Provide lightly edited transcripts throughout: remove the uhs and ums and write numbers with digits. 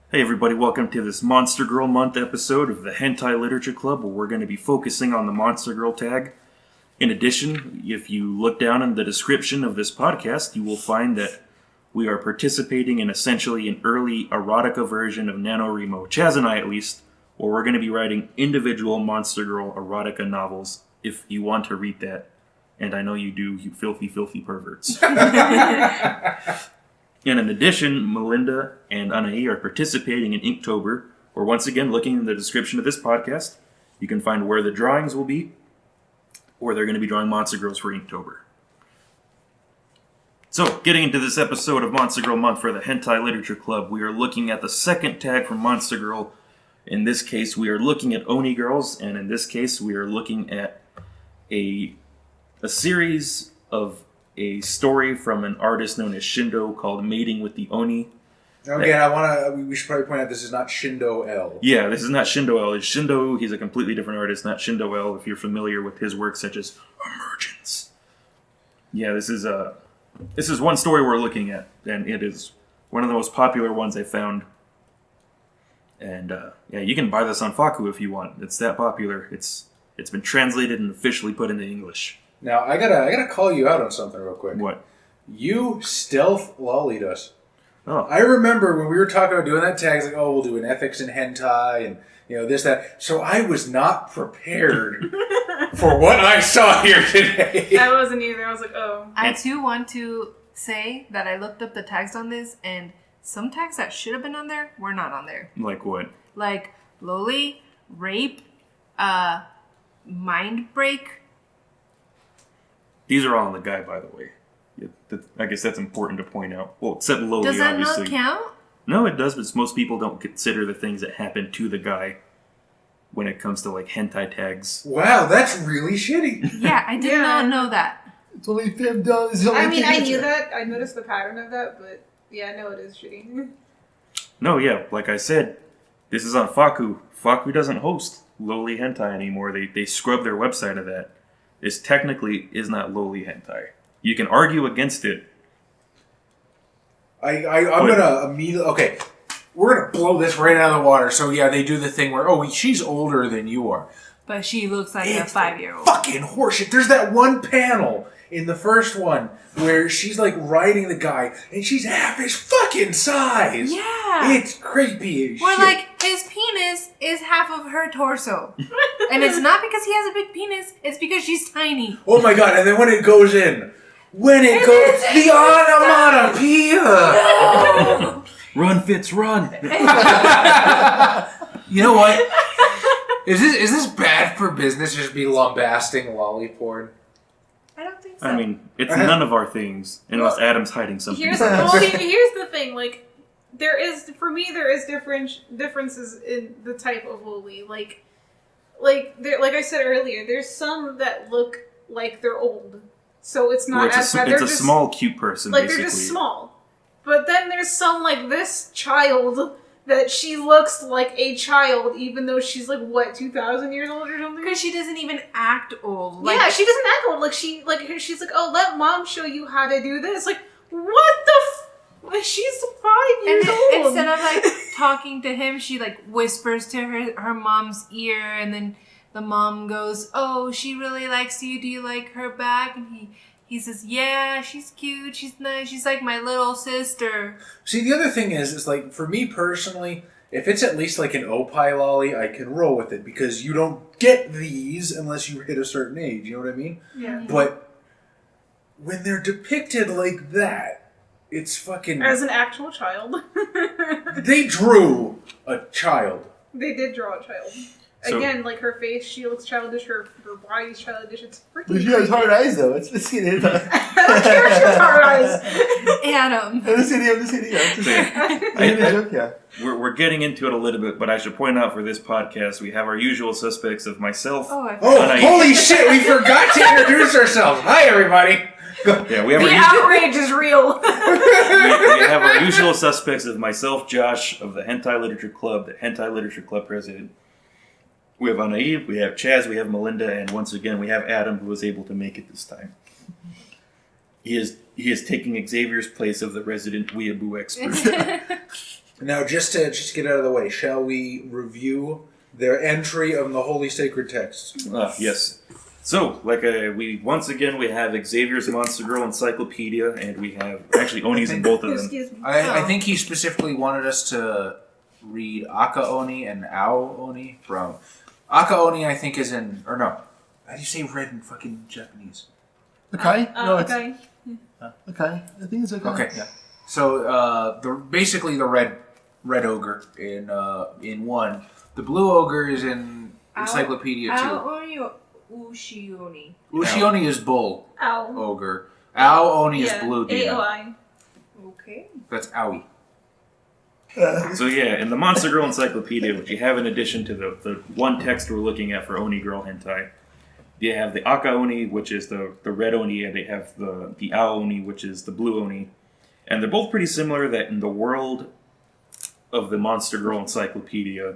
Hey everybody, welcome to this Monster Girl Month episode of the Hentai Literature Club, where we're going to be focusing on the Monster Girl tag. In addition, if you look down in the description of this podcast, you will find that we are participating in essentially an early erotica version of NaNoWriMo, Chaz and I at least, where we're going to be writing individual Monster Girl erotica novels, if you want to read that. And I know you do, you filthy, filthy perverts. And in addition, Melinda and Anaí are participating in Inktober, where once again, looking in the description of this podcast, you can find where the drawings will be, or they're going to be drawing Monster Girls for Inktober. So, getting into this episode of Monster Girl Month for the Hentai Literature Club, we are looking at the second tag from Monster Girl. In this case, we are looking at Oni Girls, and in this case, we are looking at a series of a story from an artist known as Shindou called Mating with the Oni. Again, we should probably point out this is not Shindou L. Yeah, this is not Shindou L. It's Shindou, he's a completely different artist, not Shindou L, if you're familiar with his work such as Emergence. Yeah, this is one story we're looking at, and it is one of the most popular ones I found. And yeah, you can buy this on Faku if you want. It's that popular. It's been translated and officially put into English. Now, I gotta call you out on something real quick. What? You stealth lollied us. Oh. I remember when we were talking about doing that tag, it's like, oh, we'll do an ethics in hentai and, this, that. So I was not prepared for what I saw here today. I wasn't either. I was like, oh. I too want to say that I looked up the tags on this, and some tags that should have been on there were not on there. Like what? Like loli, rape, mind break. These are all on the guy, by the way. I guess that's important to point out. Well, except Loli, Does that obviously. not count? No, it does, but most people don't consider the things that happen to the guy when it comes to, like, hentai tags. Wow, that's really shitty. Yeah, I did not know that. It's only $5. I mean, I knew that. I noticed the pattern of that, but yeah, I know it is shitty. No, yeah, like I said, this is on Faku. Faku doesn't host Loli hentai anymore. They scrub their website of that. This technically is not Loli hentai. You can argue against it. I'm gonna immediately... Okay, we're gonna blow this right out of the water. So yeah, they do the thing where, she's older than you are. But she looks like a 5-year-old. Fucking horseshit. There's that one panel in the first one where she's like riding the guy and she's half his fucking size. Yeah. It's creepy as Or shit. like, his penis is half of her torso. And it's not because he has a big penis, it's because she's tiny. Oh my god, and then when it goes in, the onomatopoeia! No. Run, Fitz, run! You know what? Is this bad for business, just be lambasting lolly porn? I don't think so. I mean, it's none of our things, unless Adam's hiding something. Here's the thing. Like, there is differences in the type of loli. Like I said earlier, there's some that look like they're old, so it's not as bad. It's a small, cute person. Like basically. they're just small. But then there's some like this child that she looks like a child, even though she's like 2,000 years old or something. Because she doesn't even act old. Like, yeah, she doesn't act old. She's like, oh, let mom show you how to do this. Like, what the? She's 5 years old. Instead of like talking to him, she like whispers to her mom's ear, and then the mom goes, "Oh, she really likes you. Do you like her back?" And he says, "Yeah, she's cute. She's nice. She's like my little sister." See, the other thing is like, for me personally, if it's at least like an opie lolly, I can roll with it, because you don't get these unless you hit a certain age, you know what I mean? Yeah. But when they're depicted like that, it's fucking... As an actual child. They drew a child. They did draw a child. So, again, like her face, she looks childish. Her body's childish. It's freaking. But she has hard eyes, though. Let's see it. I don't care if she has hard eyes. Adam. Let's see it. We're getting into it a little bit, but I should point out for this podcast, we have our usual suspects of myself. Holy shit! We forgot to introduce ourselves. Hi, everybody. Yeah, we have the outrage is real. we have our usual suspects of myself, Josh, of the Hentai Literature Club, the Hentai Literature Club president. We have Anaí, we have Chaz, we have Melinda, and once again we have Adam, who was able to make it this time. He is taking Xavier's place of the resident weeaboo expert. Now, just to get out of the way, shall we review their entry of the Holy Sacred Texts? Yes. So, we have Xavier's Monster Girl Encyclopedia, and we have actually Onis in both of them. Excuse me. I think he specifically wanted us to read Aka Oni and Ao Oni from... Aka Oni, I think, is in... Or no. How do you say red in fucking Japanese? Okay. No, it's Okay. okay. I think it's okay. Okay, yeah. So, basically the red ogre in one. The blue ogre is in Encyclopedia 2. Aoni or Ushioni? Ushioni is bull Ow. ogre. Ao Oni is Yeah, blue demon. AOI. Okay. That's Aoi. So in the Monster Girl Encyclopedia, which you have in addition to the one text we're looking at for Oni Girl Hentai, you have the Aka Oni, which is the red Oni, and they have the Ao Oni, which is the blue Oni. And they're both pretty similar that in the world of the Monster Girl Encyclopedia,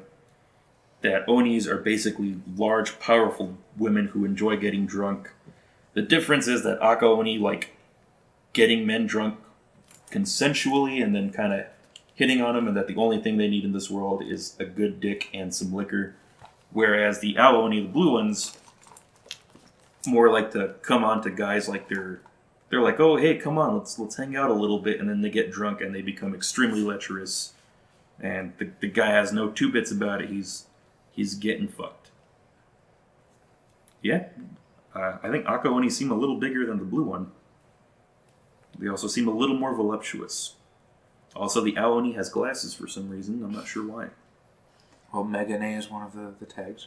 that Onis are basically large, powerful women who enjoy getting drunk. The difference is that Aka Oni like getting men drunk consensually and then kind of hitting on them, and that the only thing they need in this world is a good dick and some liquor. Whereas the Ao Oni, the blue ones, more like to come on to guys like they're like, oh hey, come on, let's hang out a little bit, and then they get drunk and they become extremely lecherous, and the guy has no two bits about it. He's getting fucked. Yeah, I think Aka Oni seem a little bigger than the blue one. They also seem a little more voluptuous. Also, the Ao Oni has glasses for some reason. I'm not sure why. Well, Megane is one of the tags.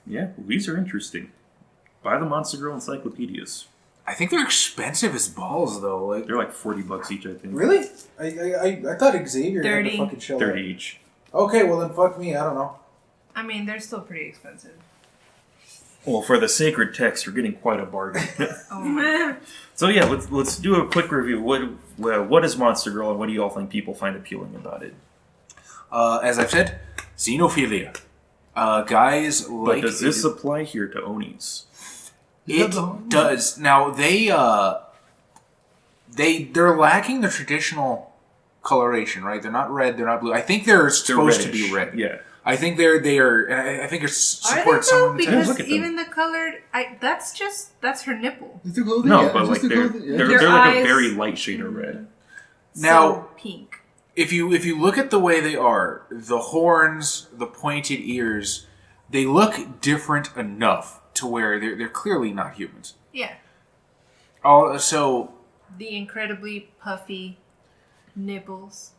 Yeah, well, these are interesting. Buy the Monster Girl Encyclopedias. I think they're expensive as balls, though. Like, They're like $40 each, I think. really? I thought Xavier had 30. to fucking shell 30 out. each. Okay, well then fuck me. I don't know. I mean, they're still pretty expensive. Well, for the sacred text, you're getting quite a bargain. Oh my. So yeah, let's do a quick review. What is Monster Girl, and what do you all think people find appealing about it? As I've said, xenophilia. Guys like... But does this apply here to Onis? It does. Now, they're lacking the traditional coloration, right? They're not red, they're not blue. I think they're supposed to be red. Yeah. I think they are, and I think it's Are they supported though? someone. Because Look at them. even the colored, that's her nipple. It's the clothing. No, yeah, but it's like just the they're clothing, yeah. they're Their like a eyes- very light shade of red. Now- So pink. If you look at the way they are, the horns, the pointed ears, they look different enough to where they're clearly not humans. Yeah. Oh, so The incredibly puffy nipples.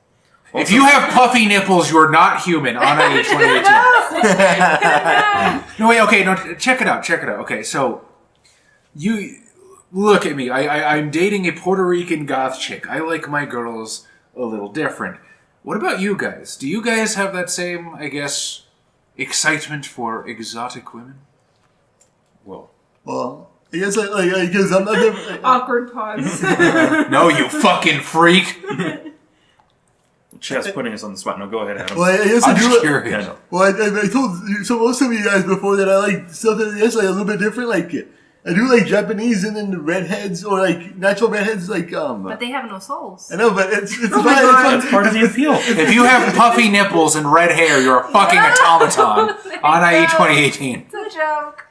if you have puffy nipples, you're not human. Anna 2018. No, wait, okay, no, check it out. Okay, so you look at me. I'm dating a Puerto Rican goth chick. I like my girls a little different. What about you guys? Do you guys have that same, I guess, excitement for exotic women? Well, I guess I guess I'm not gonna, Awkward pause. No, you fucking freak. Chad's putting us on the spot. No, go ahead, Adam. well, I guess I I'm do. just Yeah, curious. no. Well, I told most of you guys before that I like something that's like a little bit different. Like I do like Japanese and then the redheads or like natural redheads. Like But they have no souls. I know, but it's fine. my It's God. fine. That's part of the appeal. If you have puffy nipples and red hair, you're a fucking automaton. Anna 2018. It's a joke.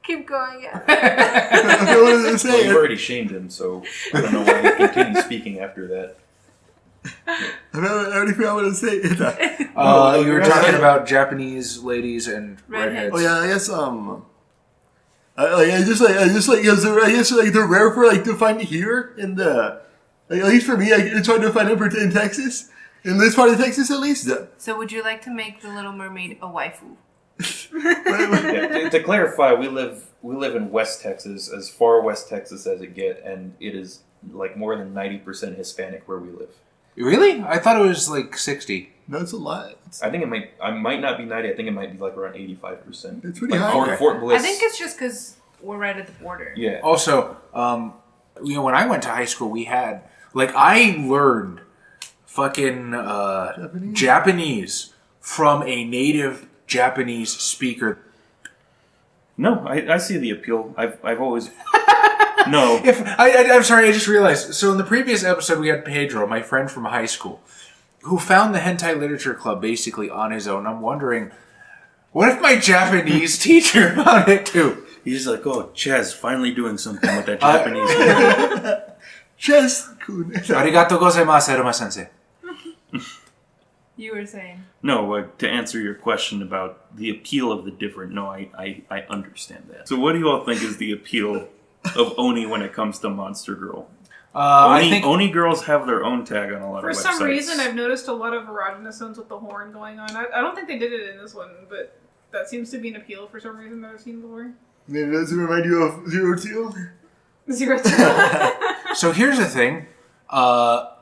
Keep going. Yeah. Okay, what was I Well, saying? you've already shamed him, so I don't know why he continues speaking after that. I already forgot what I was saying. You were talking about Japanese ladies and Redheads. redheads. Oh yeah, I guess I just like because I guess like they're rare for like to find here in the like, at least for me, it's hard to find them in Texas, in this part of Texas at least. So would you like to make the Little Mermaid a waifu? Yeah, to clarify, we live in West Texas, as far West Texas as it get, and it is like more than 90% Hispanic where we live. Really? I thought it was like 60. No, it's a lot. I think I might not be 90. I think it might be like around 85%. It's pretty Like high. Fort Bliss. I think it's just because we're right at the border. Yeah. Also, when I went to high school, we had I learned fucking Japanese from a native Japanese speaker. No, I see the appeal. I've always No. I'm sorry, I just realized. So in the previous episode, we had Pedro, my friend from high school, who found the Hentai Literature Club basically on his own. I'm wondering, what if my Japanese teacher found it too? He's like, oh, Chaz, finally doing something with that Japanese. Chess-kun. Arigato gozaimasu, Eruma-sensei. You were saying. No, to answer your question about the appeal of the different, no, I understand that. So what do you all think is the appeal of Oni when it comes to Monster Girl? I think Oni girls have their own tag on a lot For of websites. some reason, I've noticed a lot of erogenous ones with the horn going on. I don't think they did it in this one, but that seems to be an appeal for some reason that I've seen before. Then does it remind you of Zero Teal? Zero. so. Here's the thing.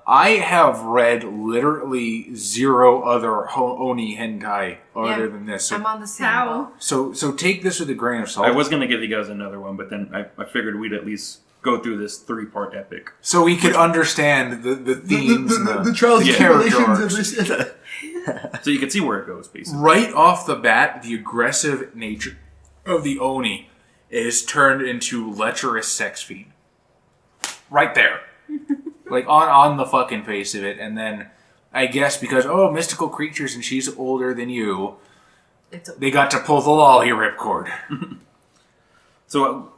I have read literally zero other Oni hentai other than this. So, I'm on the same How? boat. so take this with a grain of salt. I was going to give you guys another one, but then I figured we'd at least go through this 3-part epic. So we could understand the themes, The trials and Yeah. tribulations of character this. So you can see where it goes, basically. right off the bat, the aggressive nature of the Oni is turned into lecherous sex fiend. Right there. Like, on the fucking face of it. And then, I guess because, mystical creatures and she's older than you, they got to pull the lolly ripcord. So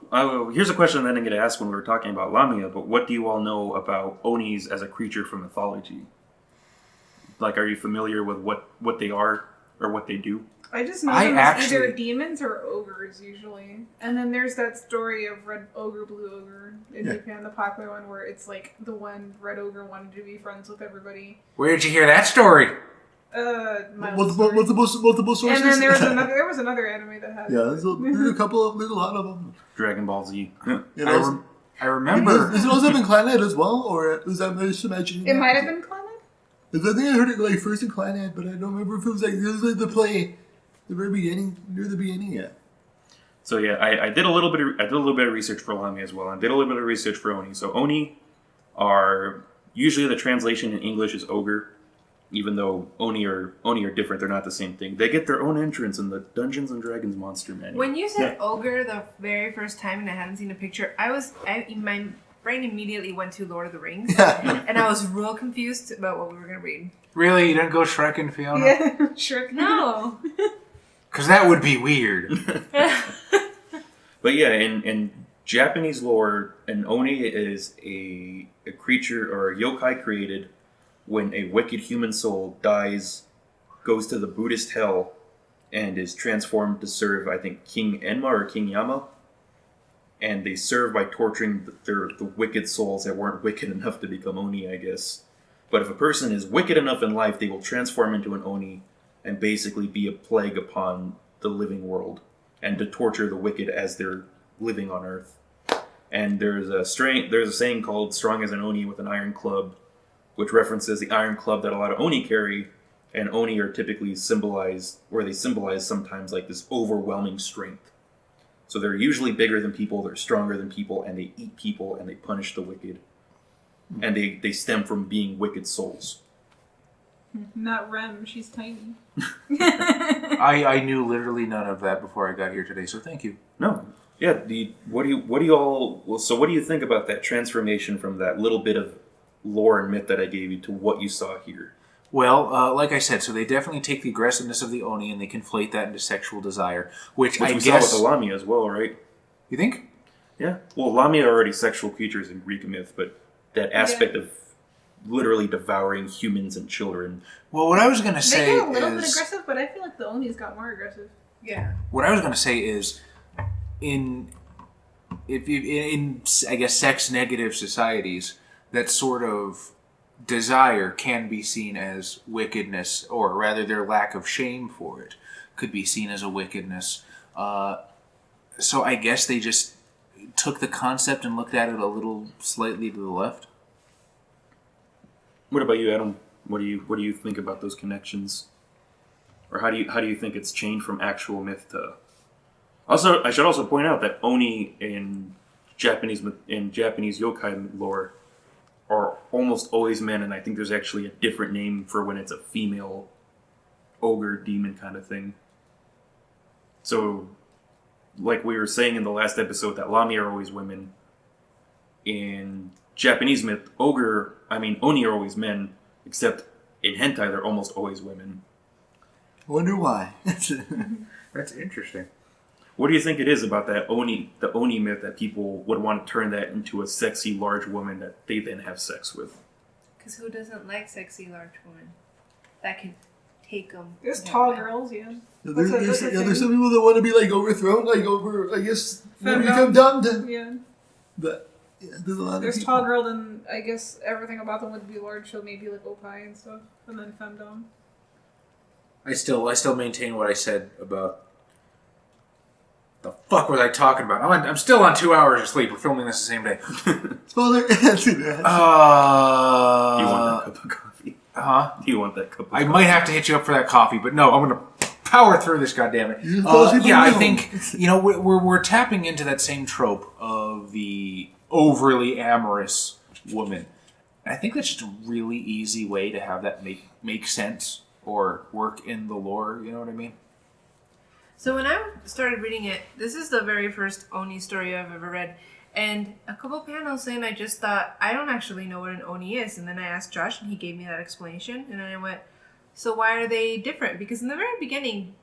here's a question I didn't get to ask when we were talking about Lamia, but what do you all know about Onis as a creature from mythology? Like, are you familiar with what they are or what they do? I just know I them as actually- either demons or ogres, usually. And then there's that story of Red Ogre, Blue Ogre in Japan, the popular one, where it's like the one Red Ogre wanted to be friends with everybody. Where'd you hear that story? My own story. Multiple sources. And then there was another anime that had Yeah, there's a lot of them. Dragon Ball Z. Yeah, I remember. Is it also up in Clannad as well, or is that just imagining? It might have been Clement? I think I heard it like first in Clannad, but I don't remember if it was like the play, the very beginning, near the beginning yet. So yeah, I did a little bit of research for Lamia as well. I did a little bit of research for Oni. So Oni are usually the translation in English is ogre, even though Oni are different. They're not the same thing. They get their own entrance in the Dungeons and Dragons monster manual. When you said ogre the very first time and I hadn't seen a picture, my brain immediately went to Lord of the Rings. And I was real confused about what we were going to read. Really? You didn't go Shrek and Fiona? Yeah, Shrek. No. Because that would be weird. But yeah, in Japanese lore, an Oni is a creature or a yokai created when a wicked human soul dies, goes to the Buddhist hell, and is transformed to serve, I think, King Enma or King Yama. And they serve by torturing the wicked souls that weren't wicked enough to become Oni, I guess. But if a person is wicked enough in life, they will transform into an Oni and basically be a plague upon the living world and to torture the wicked as they're living on Earth. And there's a saying called "strong as an Oni with an iron club," which references the iron club that a lot of Oni carry. And Oni are typically symbolize sometimes like this overwhelming strength. So they're usually bigger than people, they're stronger than people, and they eat people and they punish the wicked. And they stem from being wicked souls. Not Rem, she's tiny. I knew literally none of that before I got here today, so thank you. No. Yeah, what do you think about that transformation from that little bit of lore and myth that I gave you to what you saw here? Well, like I said, so they definitely take the aggressiveness of the Oni and they conflate that into sexual desire, which I we guess... saw with the Lamia as well, right? You think? Yeah. Well, Lamia are already sexual creatures in Greek myth, but that aspect of literally devouring humans and children. Well, what I was going to say They get a little bit is... aggressive, but I feel like the Onis got more aggressive. Yeah. What I was going to say is, in I guess, sex-negative societies, that sort of desire can be seen as wickedness, or rather their lack of shame for it could be seen as a wickedness. So I guess they just took the concept and looked at it a little slightly to the left. What about you, Adam? What do you think about those connections? Or how do you think it's changed from actual myth to... Also, I should also point out that Oni in Japanese yokai lore are almost always men, and I think there's actually a different name for when it's a female ogre demon kind of thing. So, like we were saying in the last episode, that Lamia are always women. in Japanese myth, Oni are always men, except in hentai they're almost always women. Wonder why. That's interesting. What do you think it is about the Oni myth that people would want to turn that into a sexy large woman that they then have sex with? Because who doesn't like sexy large women that can take them? There's tall girls, yeah. There's That's a thing. some people that want to be like overthrown, like over, I guess, Femdom. femdom. Yeah. But yeah, there's a lot There's of people. tall girl, then I guess everything about them would be large, so maybe like opai and stuff. And then femdom. I still maintain what I said about... The fuck was I talking about? I'm still on 2 hours of sleep. We're filming this the same day. Spoiler. Do you want that cup of coffee? Huh? Do you want that cup of coffee? I might have to hit you up for that coffee, but no, I'm gonna power through this. Goddammit. Yeah, I think we're tapping into that same trope of the overly amorous woman. And I think that's just a really easy way to have that make sense or work in the lore. You know what I mean? So when I started reading it, this is the very first Oni story I've ever read. And a couple panels in, I just thought, I don't actually know what an Oni is. And then I asked Josh, and he gave me that explanation. And then I went, so why are they different? Because in the very beginning,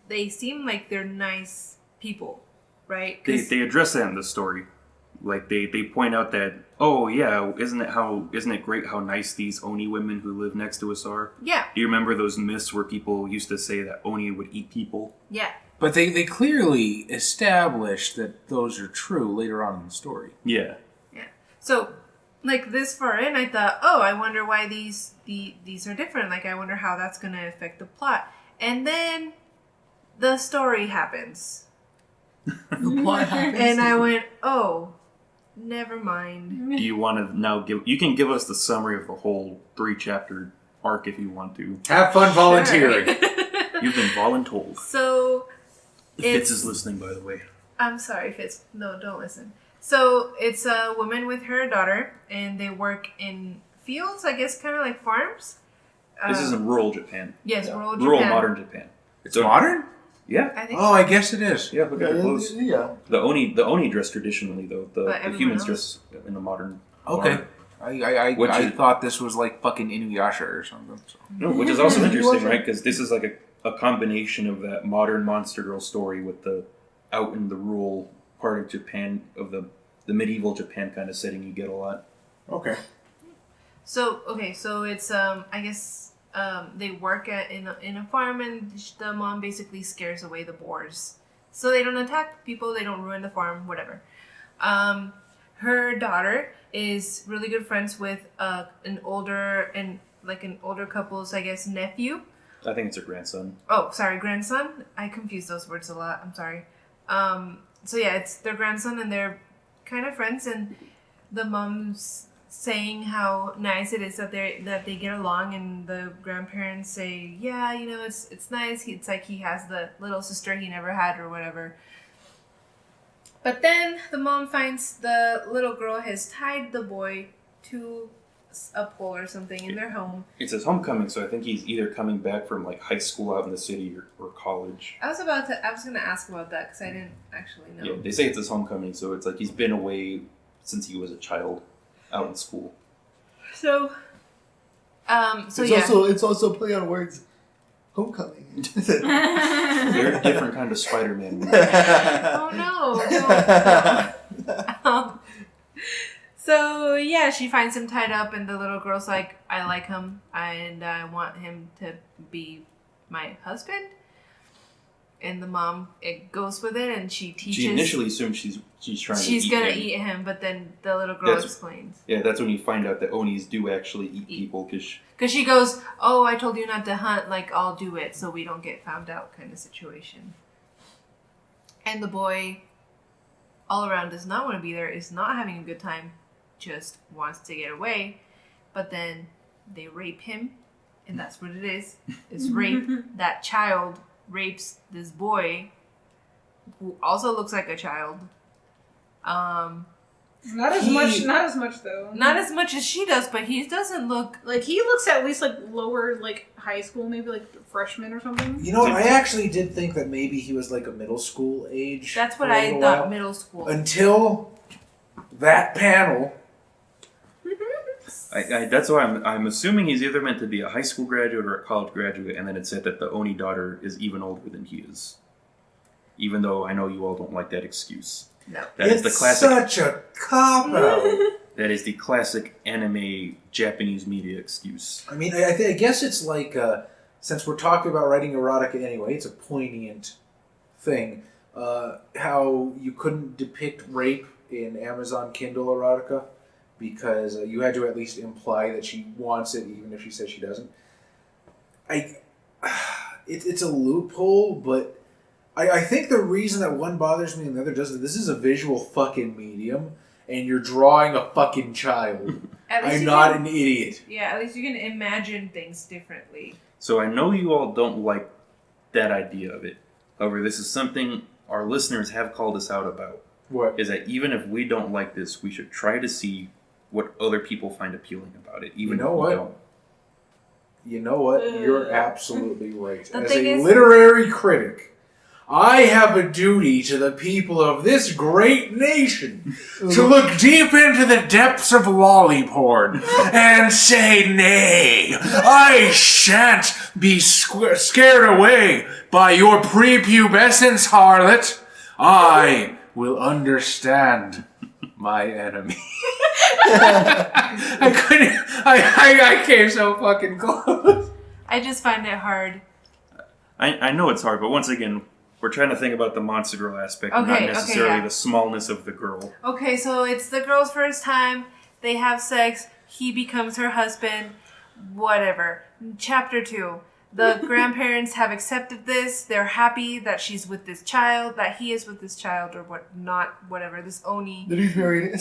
they seem like they're nice people, right? They address that in the story. Like, they point out that, oh, yeah, isn't it great how nice these Oni women who live next to us are? Yeah. Do you remember those myths where people used to say that Oni would eat people? Yeah. But they clearly established that those are true later on in the story. Yeah. Yeah. So, like, this far in, I thought, oh, I wonder why these are different. Like, I wonder how that's going to affect the plot. And then the story happens. The plot happens. And I went, oh, never mind. Do you want to now you can give us the summary of the whole 3-chapter arc if you want to. Have fun volunteering. You've been voluntold. So, Fitz is listening, by the way. I'm sorry, Fitz. No, don't listen. So, it's a woman with her daughter, and they work in fields, I guess, kind of like farms. This is in rural Japan. Yes, Yeah. rural Japan. Rural modern Japan. It's modern? Yeah. I think Oh, I guess it is. Yeah, look at the clothes. Yeah. The Oni dress traditionally, though. But The everyone humans else? dress in the modern. Okay. Which I is- thought this was like fucking Inuyasha or something. So. No, which is also You interesting, watch it? right? Because this is like a combination of that modern monster girl story with the out in the rural part of Japan, of the medieval Japan kind of setting you get a lot. Okay. So it's I guess they work in a farm, and the mom basically scares away the boars, so they don't attack people, they don't ruin the farm, whatever. Her daughter is really good friends with an older couple's, I guess, nephew. I think it's her grandson. Oh, sorry, grandson. I confuse those words a lot. I'm sorry. So yeah, it's their grandson, and they're kind of friends, and the mom's saying how nice it is that they get along, and the grandparents say, yeah, you know, it's nice. It's like he has the little sister he never had or whatever. But then the mom finds the little girl has tied the boy to a pole or something in their home. It's his homecoming, so I think he's either coming back from like high school out in the city or college. I was going to ask about that because I didn't actually know. Yeah, they say it's his homecoming, so it's like he's been away since he was a child, out in school. So It's also play on words. Homecoming. They're a different kind of Spider-Man movie. Oh no. So yeah, she finds him tied up, and the little girl's like, I like him, and I want him to be my husband. And the mom goes with it, and she teaches. She initially assumes she's trying to eat gonna him. eat him, but then the little girl That's- explains. Yeah, that's when you find out that Onis do actually eat people, Because she goes, oh, I told you not to hunt, like, I'll do it so we don't get found out kind of situation. And the boy, all around, does not want to be there, is not having a good time, just wants to get away. But then they rape him, and that's what it is. It's rape. That child rapes this boy, who also looks like a child. Not as much though. Not as much as she does, but he doesn't look... Like, he looks at least like lower, like high school, maybe like freshman or something. You know what? I actually did think that maybe he was like a middle school age. That's what for a I little thought, while. middle school. Until that panel. That's why I'm assuming he's either meant to be a high school graduate or a college graduate, and then it said that the Oni daughter is even older than he is. Even though I know you all don't like that excuse. No. That is the classic. Such a cop-out. That is the classic anime Japanese media excuse. I mean, I guess it's like, since we're talking about writing erotica anyway, it's a poignant thing. How you couldn't depict rape in Amazon Kindle erotica because you had to at least imply that she wants it, even if she says she doesn't. It's a loophole, but I think the reason that one bothers me and the other doesn't, this is a visual fucking medium, and you're drawing a fucking child. I'm not an idiot. Yeah, at least you can imagine things differently. So I know you all don't like that idea of it. However, this is something our listeners have called us out about. What? Is that even if we don't like this, we should try to see what other people find appealing about it, even You know if we what? don't. You know what? You're absolutely right. The As thing a is- literary critic, I have a duty to the people of this great nation to look deep into the depths of lolly porn and say, nay, I shan't be scared away by your prepubescence, harlot. I will understand my enemy. I couldn't. I came so fucking close. I just find it hard. I know it's hard, but once again, we're trying to think about the monster girl aspect, not necessarily the smallness of the girl. Okay, so it's the girl's first time. They have sex. He becomes her husband. Whatever. Chapter 2. The grandparents have accepted this. They're happy that she's with this child, that he is with this child, or whatever, this Oni. That he's married.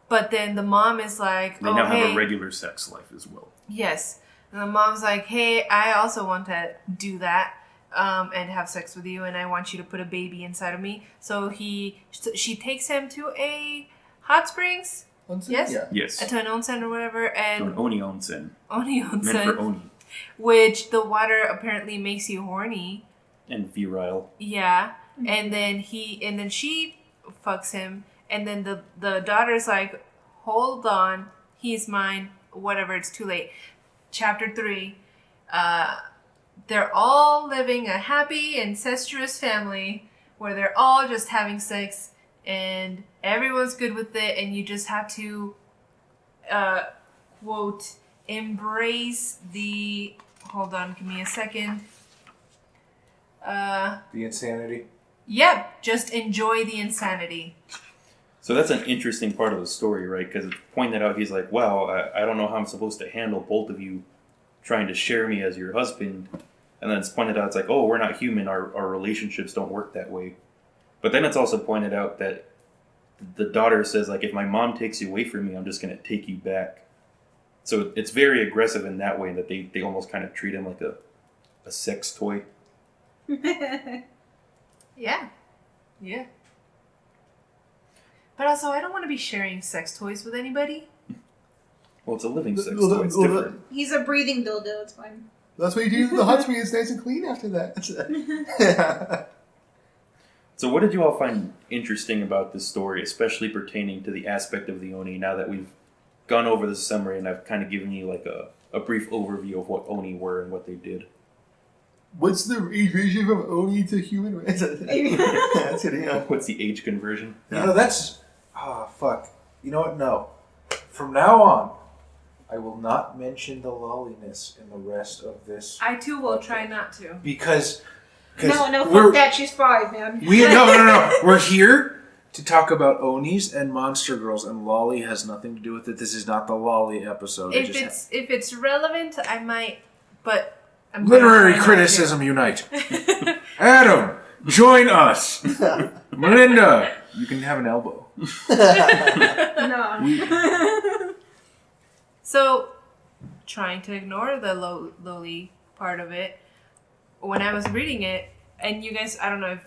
But then the mom is like, They now have a regular sex life as well. Yes. And the mom's like, hey, I also want to do that. And have sex with you, and I want you to put a baby inside of me. So she takes him to a hot springs. Onsen? Yes? Yeah. Yes. To an onsen or whatever, To and an Oni onsen. Oni Meant for onsen, Oni. which the water apparently makes you horny. And virile. Yeah, and then she fucks him, and then the daughter's like, hold on, he's mine. Whatever, it's too late. Chapter 3. They're all living a happy, incestuous family where they're all just having sex and everyone's good with it, and you just have to, quote, embrace the... Hold on, give me a second. The insanity. Yep, just enjoy the insanity. So that's an interesting part of the story, right? Because it's pointed out, he's like, wow, I don't know how I'm supposed to handle both of you trying to share me as your husband. And then it's pointed out, it's like, oh, we're not human. Our relationships don't work that way. But then it's also pointed out that the daughter says, like, if my mom takes you away from me, I'm just going to take you back. So it's very aggressive in that way, that they almost kind of treat him like a sex toy. Yeah. Yeah. But also, I don't want to be sharing sex toys with anybody. Well, it's a living sex toy. It's different. He's a breathing dildo. It's fine. That's what you do. The hot spring is nice and clean after that. So what did you all find interesting about this story, especially pertaining to the aspect of the Oni, now that we've gone over the summary and I've kind of given you like a brief overview of what Oni were and what they did? What's the age ratio from Oni to human? That's it, yeah. What's the age conversion? You know, that's... Oh, fuck. You know what? No. From now on, I will not mention the lolliness in the rest of this. I too will try not to. Because No, fuck that. She's 5, man. No. We're here to talk about Onis and monster girls, and lolly has nothing to do with it. This is not the lolly episode. If it's relevant, I might, but I'm Literary gonna try not criticism unite. Adam, join us. Melinda, you can have an elbow. No. So, trying to ignore the lowly part of it, when I was reading it, and you guys, I don't know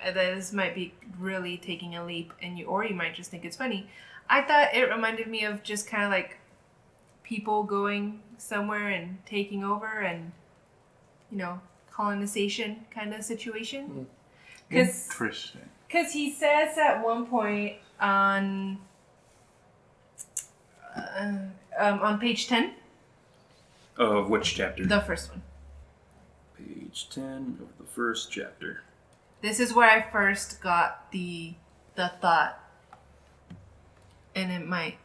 if this might be really taking a leap, or you might just think it's funny. I thought it reminded me of just kind of like people going somewhere and taking over and, colonization kind of situation. Interesting. Because he says at one point on page 10. Of which chapter? The first one. Page 10 of the first chapter. This is where I first got the thought. And it might...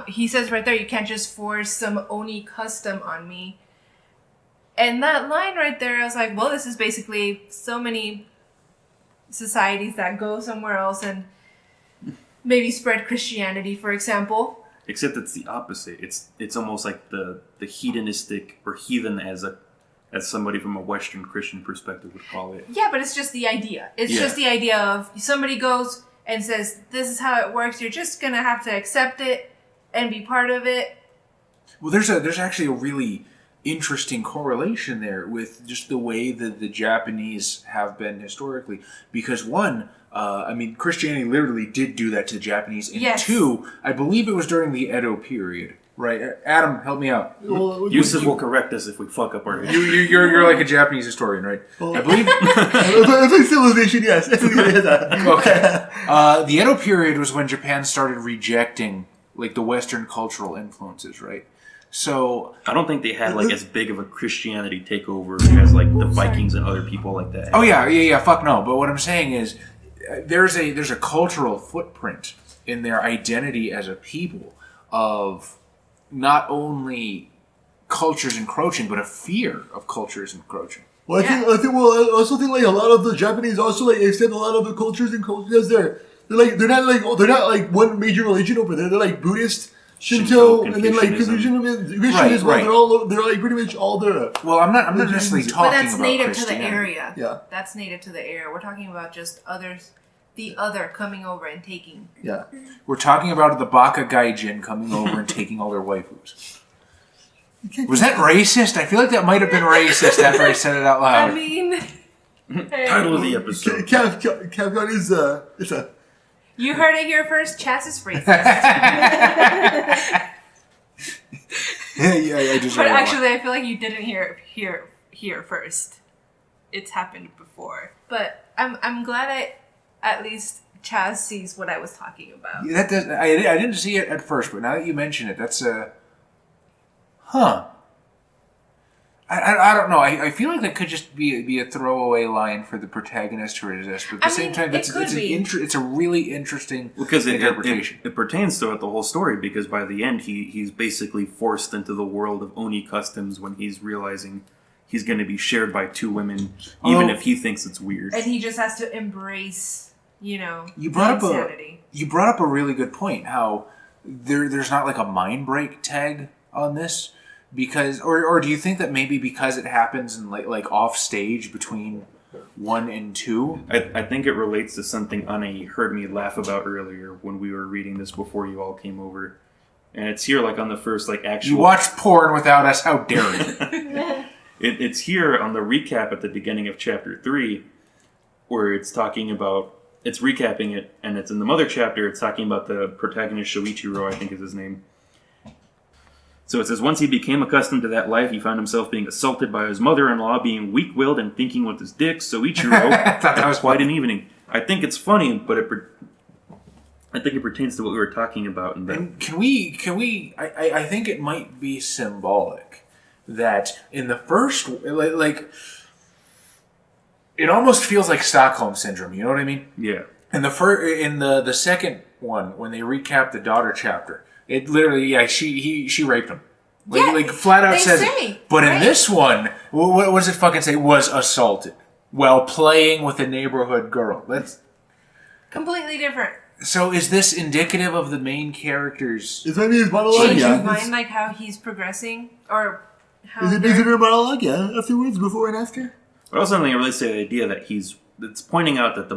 he says right there, you can't just force some Oni custom on me. And that line right there, I was like, well, this is basically so many societies that go somewhere else and maybe spread Christianity, for example. Except it's the opposite. It's almost like the hedonistic or heathen as somebody from a Western Christian perspective would call it. Yeah, but it's just the idea. It's just the idea of somebody goes and says, this is how it works. You're just going to have to accept it and be part of it. Well, there's actually a really interesting correlation there with just the way that the Japanese have been historically. Because one, Christianity literally did do that to the Japanese. And yes. Two, I believe it was during the Edo period. Right, Adam, help me out. Yusuf will correct us if we fuck up our history. You're like a Japanese historian, right? Well, I believe. It's like civilization, yes. Okay. The Edo period was when Japan started rejecting like the Western cultural influences, right? So I don't think they had like as big of a Christianity takeover as like the Vikings and other people like that. Oh yeah. Fuck no. But what I'm saying is, there's a cultural footprint in their identity as a people of not only cultures encroaching, but a fear of cultures encroaching. Well, I also think like a lot of the Japanese also like accept a lot of the cultures and cultures because they're not like one major religion over there. They're like Buddhist, Shinto, and then like Christian as well. They're like pretty much all the. Well, I'm not necessarily talking about. But that's native to the Christianity. area. Yeah, that's native to the area. We're talking about just others. The other coming over and taking. Yeah. We're talking about the Baka Gaijin coming over and taking all their waifus. Was that racist? I feel like that might have been racist after I said it out loud. I mean... Title of the episode. Capcom is it's a... You heard it here first, Chas is racist. Yeah, I just But actually, I feel like you didn't hear it here first. It's happened before. But I'm glad at least Chaz sees what I was talking about. I didn't see it at first, but now that you mention it, that's huh. I don't know. I feel like that could just be a throwaway line for the protagonist to resist, but at the same time, it's a really interesting interpretation. It pertains throughout the whole story because by the end, he's basically forced into the world of Oni customs when he's realizing he's going to be shared by two women, even if he thinks it's weird. And he just has to embrace, you brought up a really good point. How there's not like a mind break tag on this. Because, or do you think that maybe because it happens in like off stage between 1 and 2? I think it relates to something Anna heard me laugh about earlier when we were reading this before you all came over, and it's here like on the first like actual. You watch porn without us? How dare you? It's here on the recap at the beginning of chapter 3, where it's recapping it, and it's in the mother chapter. It's talking about the protagonist Shoichiro, I think is his name. So it says, once he became accustomed to that life, he found himself being assaulted by his mother-in-law, being weak-willed and thinking with his dick. So Ichiro that was quite an evening. I think it's funny, but I think it pertains to what we were talking about. And can we? I think it might be symbolic that in the first, like, it almost feels like Stockholm syndrome. You know what I mean? Yeah. In the second one, when they recap the daughter chapter. It literally, she raped him. Like flat out says it. But in this one, what does it fucking say? Was assaulted while playing with a neighborhood girl. That's completely different. So is this indicative of the main character's... It's maybe his monologue, change of mind, like how he's progressing? Or how... Is it a monologue, yeah? Afterwards, before and after? But also something relates to the idea that it's pointing out that the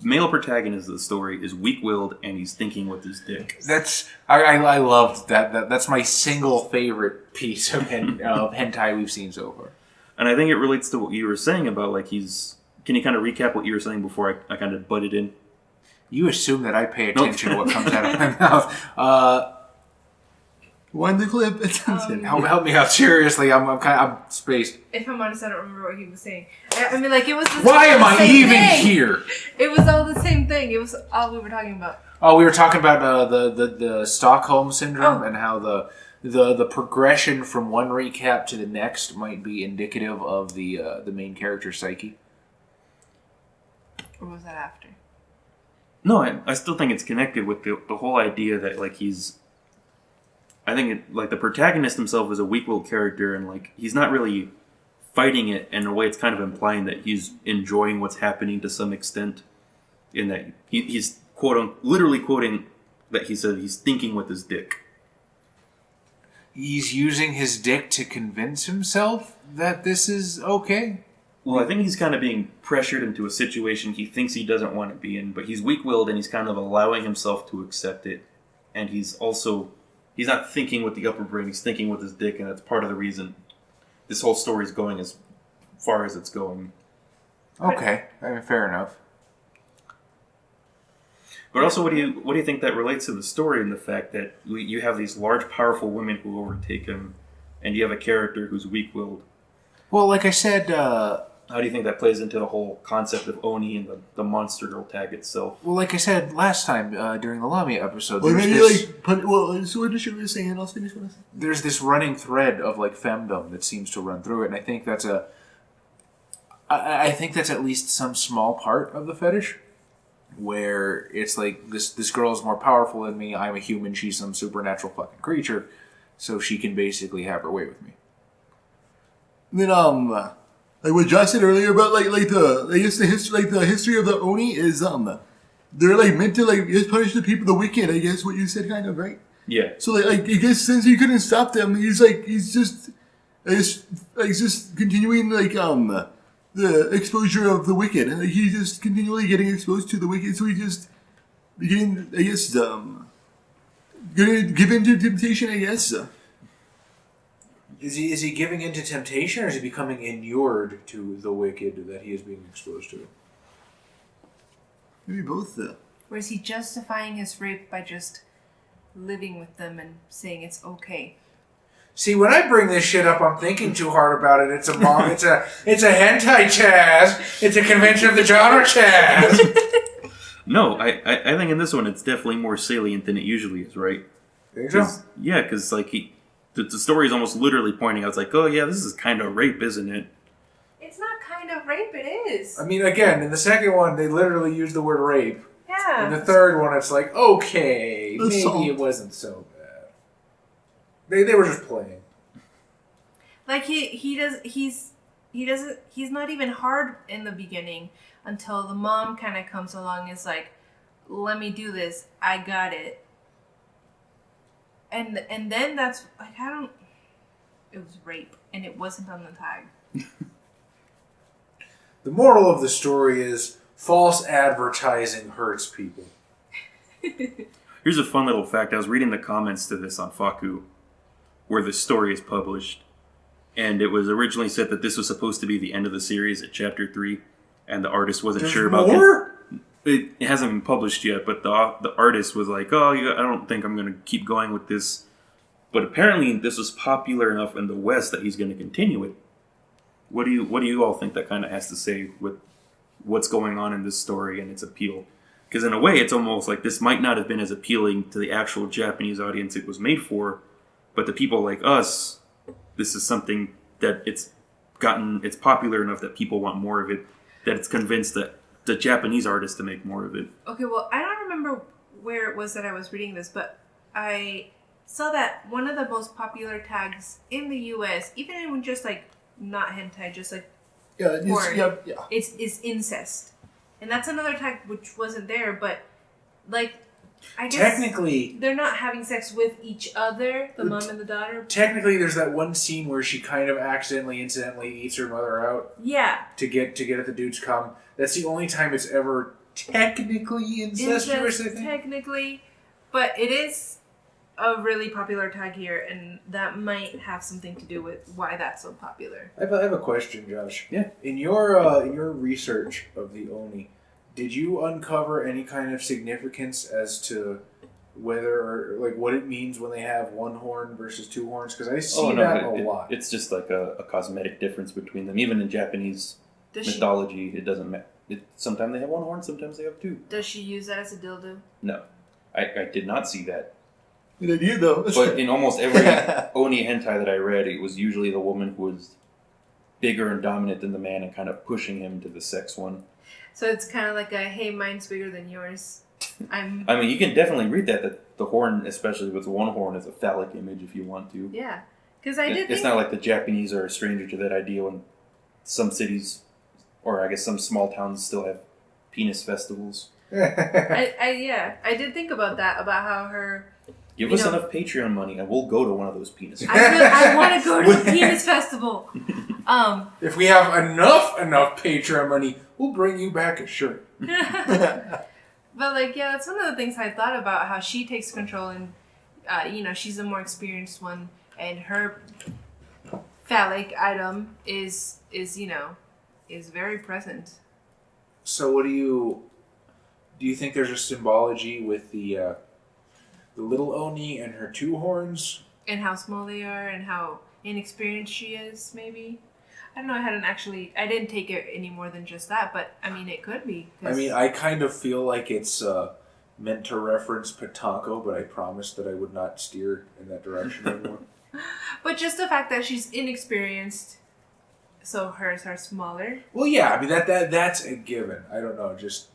male protagonist of the story is weak-willed and he's thinking with his dick. I loved that. That's my single favorite piece of hentai we've seen so far. And I think it relates to what you were saying about like can you kind of recap what you were saying before I kind of butted in? You assume that I pay attention to what comes out of my mouth. Wind the clip. Help me out. Seriously, I'm spaced. If I'm honest, I don't remember what he was saying. I mean, like, it was. Why am I even here? It was all the same thing. It was all we were talking about. Oh, we were talking about the Stockholm syndrome and how the progression from one recap to the next might be indicative of the main character's psyche. Or was that after? No, I still think it's connected with the whole idea that, like, I think the protagonist himself is a weak-willed character, and, like, he's not really fighting it. In a way, it's kind of implying that he's enjoying what's happening to some extent, in that he's literally quoting that he said he's thinking with his dick. He's using his dick to convince himself that this is okay? Well, I think he's kind of being pressured into a situation he thinks he doesn't want to be in, but he's weak-willed and he's kind of allowing himself to accept it. And he's not thinking with the upper brain, he's thinking with his dick, and that's part of the reason this whole story is going as far as it's going. Okay, fair enough. But also, what do you think that relates to the story and the fact that you have these large, powerful women who overtake him, and you have a character who's weak-willed? Well, like I said... how do you think that plays into the whole concept of Oni and the monster girl tag itself? Well, like I said last time during the Lamia episode, so what should we say? And I'll finish what I said. There's this running thread of like femdom that seems to run through it, and I think that's at least some small part of the fetish, where it's like this girl is more powerful than me. I'm a human. She's some supernatural fucking creature, so she can basically have her way with me. And then like what Josh said earlier about the history of the Oni is they're like meant to like just punish the people, the wicked. I guess what you said, kind of, right? Yeah. So like I guess since he couldn't stop them, he's just continuing like the exposure of the wicked. Like he's just continually getting exposed to the wicked. So he just beginning, I guess, gonna give in to temptation. I guess. Is he giving in to temptation, or is he becoming inured to the wicked that he is being exposed to? Maybe both. Or is he justifying his rape by just living with them and saying it's okay? See, when I bring this shit up, I'm thinking too hard about it. It's a hentai Chaz. It's a convention of the genre Chaz. No, I think in this one it's definitely more salient than it usually is, right? Think so? Yeah, because like the story is almost literally pointing out, it's like, oh yeah, this is kind of rape, isn't it? It's not kind of rape, it is. I mean, again, in the second one, they literally use the word rape. Yeah. In the third one, it's like, okay, Assault. maybe it wasn't so bad. They were just playing. Like he's not even hard in the beginning until the mom kind of comes along and is like, let me do this, I got it. And then that's like, it was rape and it wasn't on the tag. The moral of the story is false advertising hurts people. Here's a fun little fact. I was reading the comments to this on Faku, where the story is published, and it was originally said that this was supposed to be the end of the series at Chapter 3, and the artist wasn't sure about more? It hasn't been published yet, but the artist was like, oh, I don't think I'm going to keep going with this. But apparently this was popular enough in the West that he's going to continue it. What do you all think that kind of has to say with what's going on in this story and its appeal? Because in a way, it's almost like this might not have been as appealing to the actual Japanese audience it was made for, but the people like us, this is something that it's popular enough that people want more of it, that it's convinced that the Japanese artists to make more of it. Okay, well, I don't remember where it was that I was reading this, but I saw that one of the most popular tags in the US, even in just like not hentai, just like porn, it's incest. And that's another tag which wasn't there, but like I guess technically they're not having sex with each other, the mom and the daughter. Technically, there's that one scene where she kind of incidentally eats her mother out. Yeah. To get at the dude's cum. That's the only time it's ever technically incestuous, I think. Technically, but it is a really popular tag here, and that might have something to do with why that's so popular. I have a question, Josh. Yeah. In your research of the Oni, did you uncover any kind of significance as to whether like what it means when they have one horn versus two horns? Because I see that a lot. It's just like a cosmetic difference between them. Even in Japanese mythology, it doesn't matter. Sometimes they have one horn, sometimes they have two. Does she use that as a dildo? No, I did not see that. Good idea, though. But in almost every Oni hentai that I read, it was usually the woman who was bigger and dominant than the man and kind of pushing him to the sex one. So it's kind of like a, hey, mine's bigger than yours. I mean, you can definitely read that the horn, especially with one horn, is a phallic image if you want to. Yeah. Because I did It's not like the Japanese are a stranger to that idea when some cities, or I guess some small towns, still have penis festivals. I did think about that, about how her... Give us enough Patreon money and we'll go to one of those penis festivals. I want to go to the penis festival. If we have enough Patreon money, we'll bring you back a shirt. But like, yeah, that's one of the things I thought about, how she takes control and, she's the more experienced one, and her phallic item is very present. So what do you think there's a symbology with the little Oni and her two horns? And how small they are and how inexperienced she is, maybe? I don't know, I didn't take it any more than just that, but I mean, it could be. I mean, I kind of feel like it's meant to reference Patanko, but I promised that I would not steer in that direction anymore. But just the fact that she's inexperienced, so hers are smaller. Well, yeah, I mean, that's a given. I don't know, just...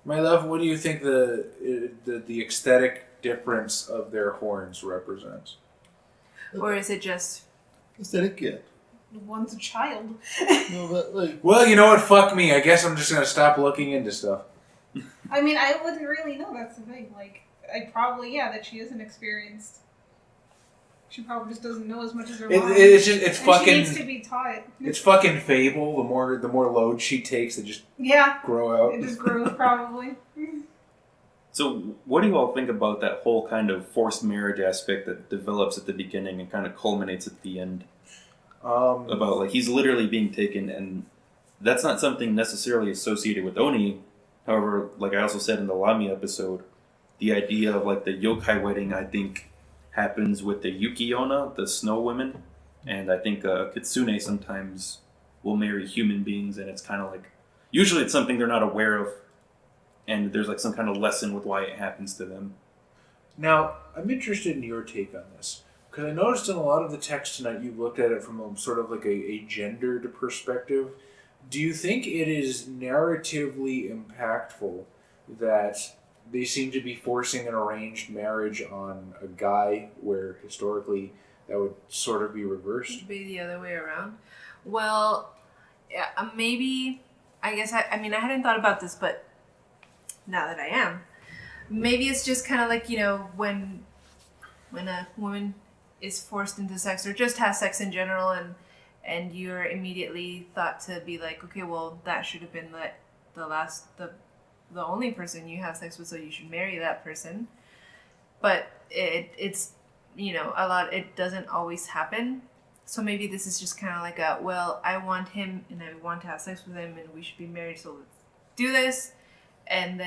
My love, what do you think the aesthetic difference of their horns represents? Or is it just... Aesthetic, yeah. One's a child. No, but like... Well, you know what? Fuck me. I guess I'm just going to stop looking into stuff. I mean, I wouldn't really know. That's the thing. Like, that she isn't experienced. She probably just doesn't know as much as her mom. It's fucking... She needs to be taught. It's fucking Fable. The more load she takes, they just grow out. It just grows, probably. So, what do you all think about that whole kind of forced marriage aspect that develops at the beginning and kind of culminates at the end? About, like, he's literally being taken, and that's not something necessarily associated with Oni. However, like I also said in the Lamia episode, the idea of, like, the yokai wedding, I think, happens with the Yuki-onna, the snow women, and I think Kitsune sometimes will marry human beings, and it's kind of like... Usually it's something they're not aware of, and there's like some kind of lesson with why it happens to them. Now, I'm interested in your take on this, because I noticed in a lot of the text tonight you've looked at it from a sort of like a gendered perspective. Do you think it is narratively impactful that they seem to be forcing an arranged marriage on a guy where historically that would sort of be reversed? It'd be the other way around. Well, yeah, maybe, I guess, I mean, I hadn't thought about this, but now that I am, maybe it's just kind of like, when a woman is forced into sex or just has sex in general and you're immediately thought to be like, okay, well, that should have been the only person you have sex with, so you should marry that person. But it's it doesn't always happen. So maybe this is just kind of like I want him and I want to have sex with him and we should be married, so let's do this. And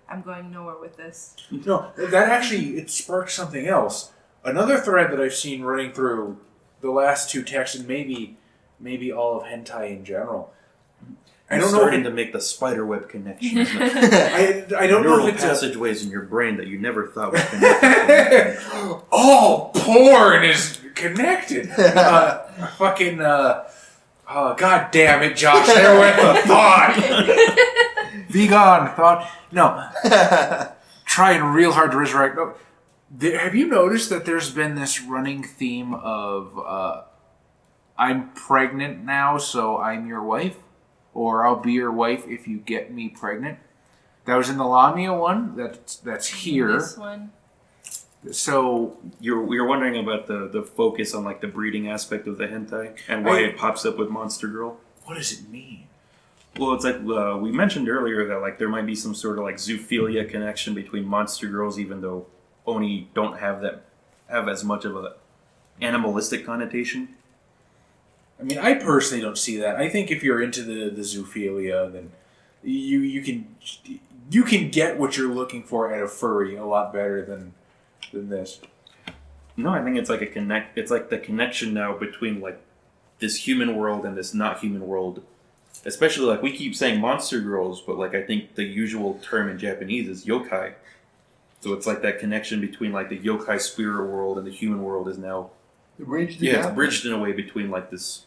I'm going nowhere with this. No, that actually, it sparked something else. Another thread that I've seen running through the last two texts, and maybe all of hentai in general. I don't know starting to make the spiderweb connection. I don't know if it's passageways in your brain that you never thought were connected. All porn is connected. Oh, God damn it, Josh. There went the thought. Be gone, thought. No. Trying real hard to resurrect. No. Have you noticed that there's been this running theme of I'm pregnant now, so I'm your wife? Or I'll be your wife if you get me pregnant? That was in the Lamia one. That's here. This one. So you're wondering about the focus on like the breeding aspect of the hentai and why it pops up with Monster Girl. What does it mean? Well, it's like we mentioned earlier that like there might be some sort of like zoophilia connection between monster girls, even though Oni don't have as much of a animalistic connotation. I mean, I personally don't see that. I think if you're into the zoophilia, then you can you can get what you're looking for at a furry a lot better than this. No, I think it's like it's like the connection now between like this human world and this not human world. Especially like we keep saying monster girls, but like I think the usual term in Japanese is yokai. So it's like that connection between like the yokai spirit world and the human world is now it's bridged in a way between like this,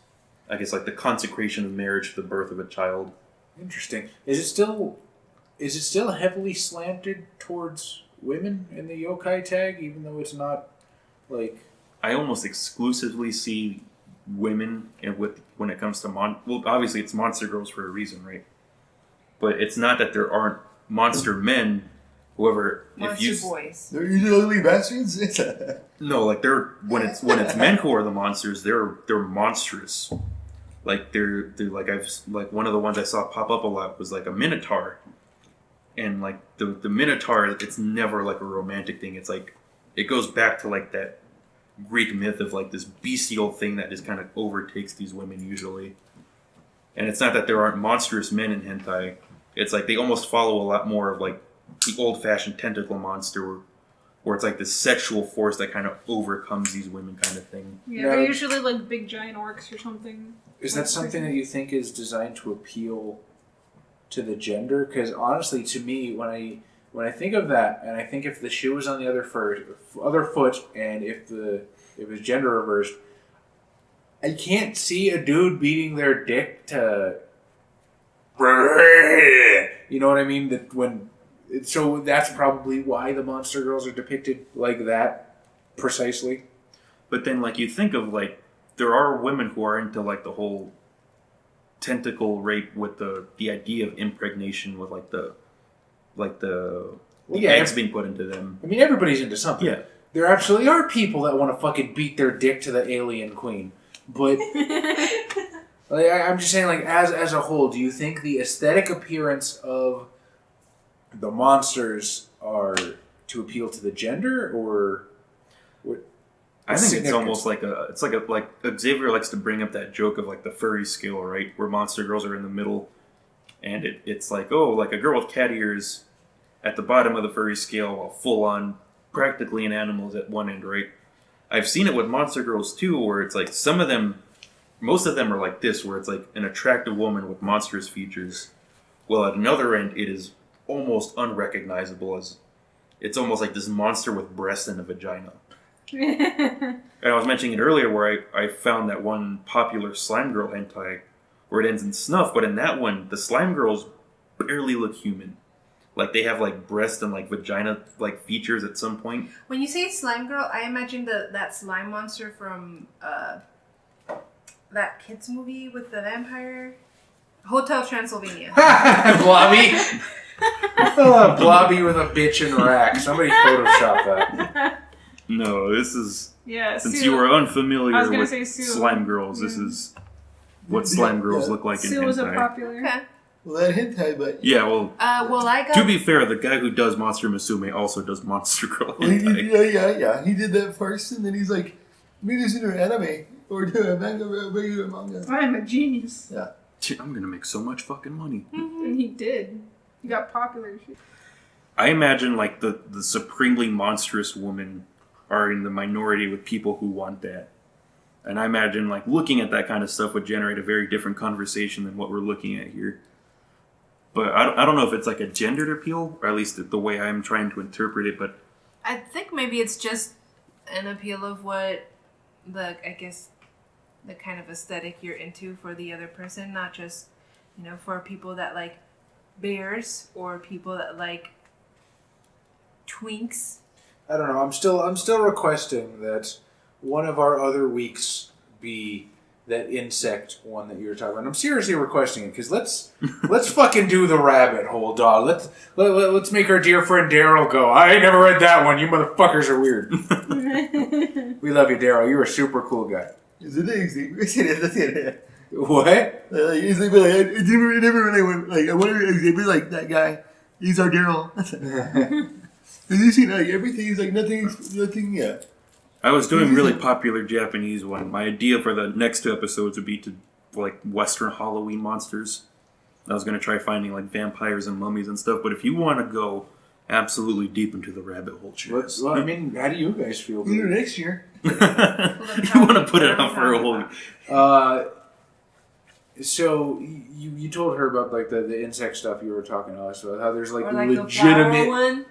I guess like the consecration of marriage to the birth of a child. Interesting. Is it still heavily slanted towards women in the yokai tag, even though it's not like? I almost exclusively see women when it comes to well, obviously it's monster girls for a reason, right? But it's not that there aren't monster men. However, monster boys. They're usually ugly bastards. No, like when it's men who are the monsters, they're monstrous. Like they're like one of the ones I saw pop up a lot was like a Minotaur, and like the Minotaur, it's never like a romantic thing. It's like it goes back to like that Greek myth of like this bestial thing that just kind of overtakes these women usually. And it's not that there aren't monstrous men in hentai. It's like they almost follow a lot more of like the old-fashioned tentacle monster, where it's like this sexual force that kind of overcomes these women, kind of thing. Yeah, they're usually like big giant orcs or something. Is that something that you think is designed to appeal to the gender? Because honestly, to me, when I think of that, and I think if the shoe was on the other foot, and if it was gender reversed, I can't see a dude beating their dick to, you know what I mean? So that's probably why the monster girls are depicted like that, precisely. But then, like, you think of, like, there are women who are into, like, the whole tentacle rape with the idea of impregnation with, like, the eggs being put into them. I mean, everybody's into something. Yeah. There absolutely are people that want to fucking beat their dick to the alien queen. But like, I'm just saying, like, as a whole, do you think the aesthetic appearance of the monsters are to appeal to the gender, or what? I think it's almost like like Xavier likes to bring up that joke of like the furry scale, right? Where monster girls are in the middle, and it's like, oh, like a girl with cat ears at the bottom of the furry scale, while full on practically an animal is at one end, right? I've seen it with monster girls too, where it's like most of them are like this, where it's like an attractive woman with monstrous features. Well, at another end, it is almost unrecognizable, as it's almost like this monster with breasts and a vagina. And I was mentioning it earlier where I found that one popular slime girl hentai where it ends in snuff, but in that one, the slime girls barely look human. Like, they have, like, breast and, like, vagina, like, features at some point. When you say slime girl, I imagine that slime monster from that kids movie with the vampire. Hotel Transylvania. Blobby? Blobby with a bitch and rack. Somebody photoshopped that. No, this is... Yeah, since Sue, you were unfamiliar with Sue. slime girls, this is what slime girls look like in Sue hentai. was a popular. Okay. Well, that hentai, but Yeah, well, I got... to be fair, the guy who does Monster Musume also does Monster Girl well, hentai. yeah. He did that first, and then he's like, maybe this into an anime or do a regular manga. I'm a genius. Yeah. I'm gonna make so much fucking money. And he did. He got popular. I imagine, like, the supremely monstrous women are in the minority with people who want that. And I imagine, like, looking at that kind of stuff would generate a very different conversation than what we're looking at here. But I don't know if it's, like, a gendered appeal, or at least the way I'm trying to interpret it, but... I think maybe it's just an appeal of what the kind of aesthetic you're into for the other person, not just, for people that like bears or people that like twinks. I don't know. I'm still requesting that one of our other weeks be that insect one that you were talking about. I'm seriously requesting it because let's fucking do the rabbit hole, dog. Let's make our dear friend Daryl go. I ain't never read that one. You motherfuckers are weird. We love you, Daryl. You're a super cool guy. What? He's like, it never really went. Like, I wonder if it'd be like that guy. He's our Daryl. Have you seen like everything? He's like nothing. Yeah. I was doing really popular Japanese one. My idea for the next two episodes would be to like Western Halloween monsters. I was going to try finding like vampires and mummies and stuff, but if you want to go absolutely deep into the rabbit hole, Chaz. Well, I mean, how do you guys feel? Either next year. You want to put it out for a whole... So you told her about like the insect stuff you were talking to us about, how there's like, Or like legitimate... the flower one.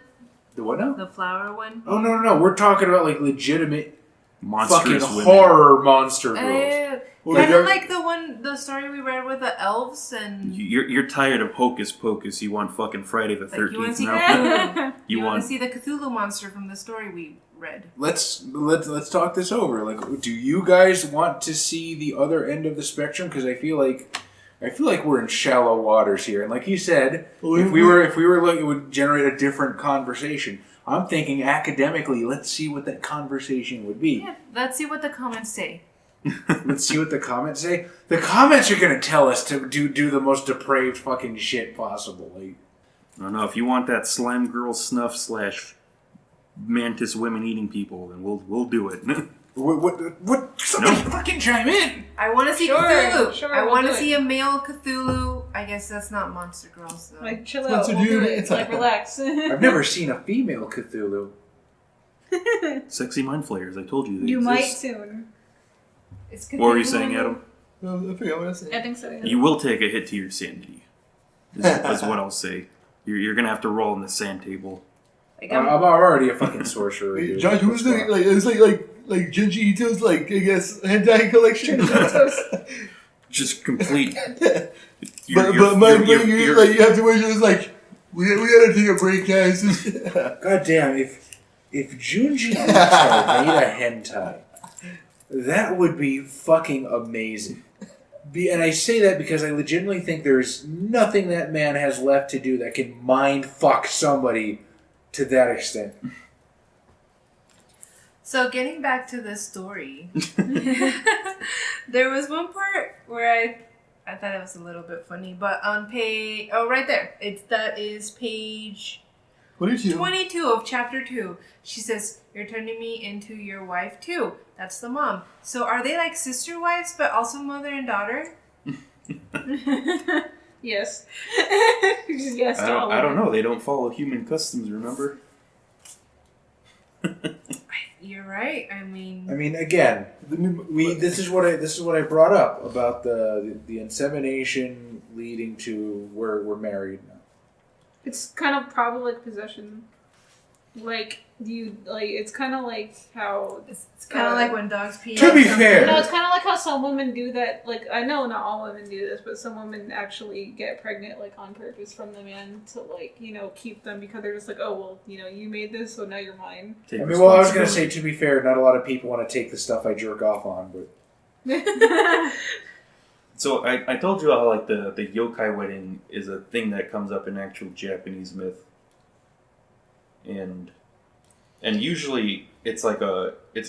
The what now? The flower one. Oh, no. We're talking about like legitimate monstrous fucking women. horror monster girls. Kind of like the story we read with the elves and... You're tired of Hocus Pocus. You want fucking Friday the 13th you want to see now. Cthulhu. You you want want- to see the Cthulhu monster from the story we read. Let's talk this over. Like, do you guys want to see the other end of the spectrum? Because I feel like we're in shallow waters here. And like you said, if we were like, it would generate a different conversation. I'm thinking academically. Let's see what that conversation would be. Yeah, let's see what the comments say. Let's see what the comments say. The comments are going to tell us to do the most depraved fucking shit possible. Like, I don't know. If you want that slime girl snuff / mantis women eating people, then we'll do it. what? Somebody fucking chime in. I want to see Sure, Cthulhu. sure, I we'll want to do see a male Cthulhu. I guess that's not Monster Girls, though. Like, chill What's out. a We'll do dude? it. It's Like, relax. I've never seen a female Cthulhu. Sexy mind flayers. I told you they You exist. might soon. It's What were you Cthulhu. saying, Adam? I forgot what I said. I think so. Yeah. You will take a hit to your sanity. Is what I'll say. You're gonna have to roll in the sand table. Like, I'm already a fucking sorcerer. Wait, dude. Josh, who's the like? It's like Junji Ito's like I guess hentai collection. Just complete. But you have to wait. It's like we gotta take a break, guys. God damn, if Junji Ito made a hentai, that would be fucking amazing. And I say that because I legitimately think there's nothing that man has left to do that can mind fuck somebody to that extent. So getting back to the story, there was one part where I thought it was a little bit funny, but on page right there, that is page 22 of chapter 2. She says, "You're turning me into your wife too." That's the mom. So are they like sister wives, but also mother and daughter? Yes. Yes. I don't know. They don't follow human customs. Remember? You're right. I mean, Again, this is what I brought up about the insemination leading to we're married now. It's kind of probably like possession. Like it's kind of like how it's kind of like when dogs pee. To be fair, no, it's kind of like how some women do that. Like, I know not all women do this, but some women actually get pregnant like on purpose from the man to keep them because they're just like, oh well, you made this, so now you're mine. I was gonna say, to be fair, not a lot of people want to take the stuff I jerk off on, but. So I told you how like the yokai wedding is a thing that comes up in actual Japanese myth. And usually it's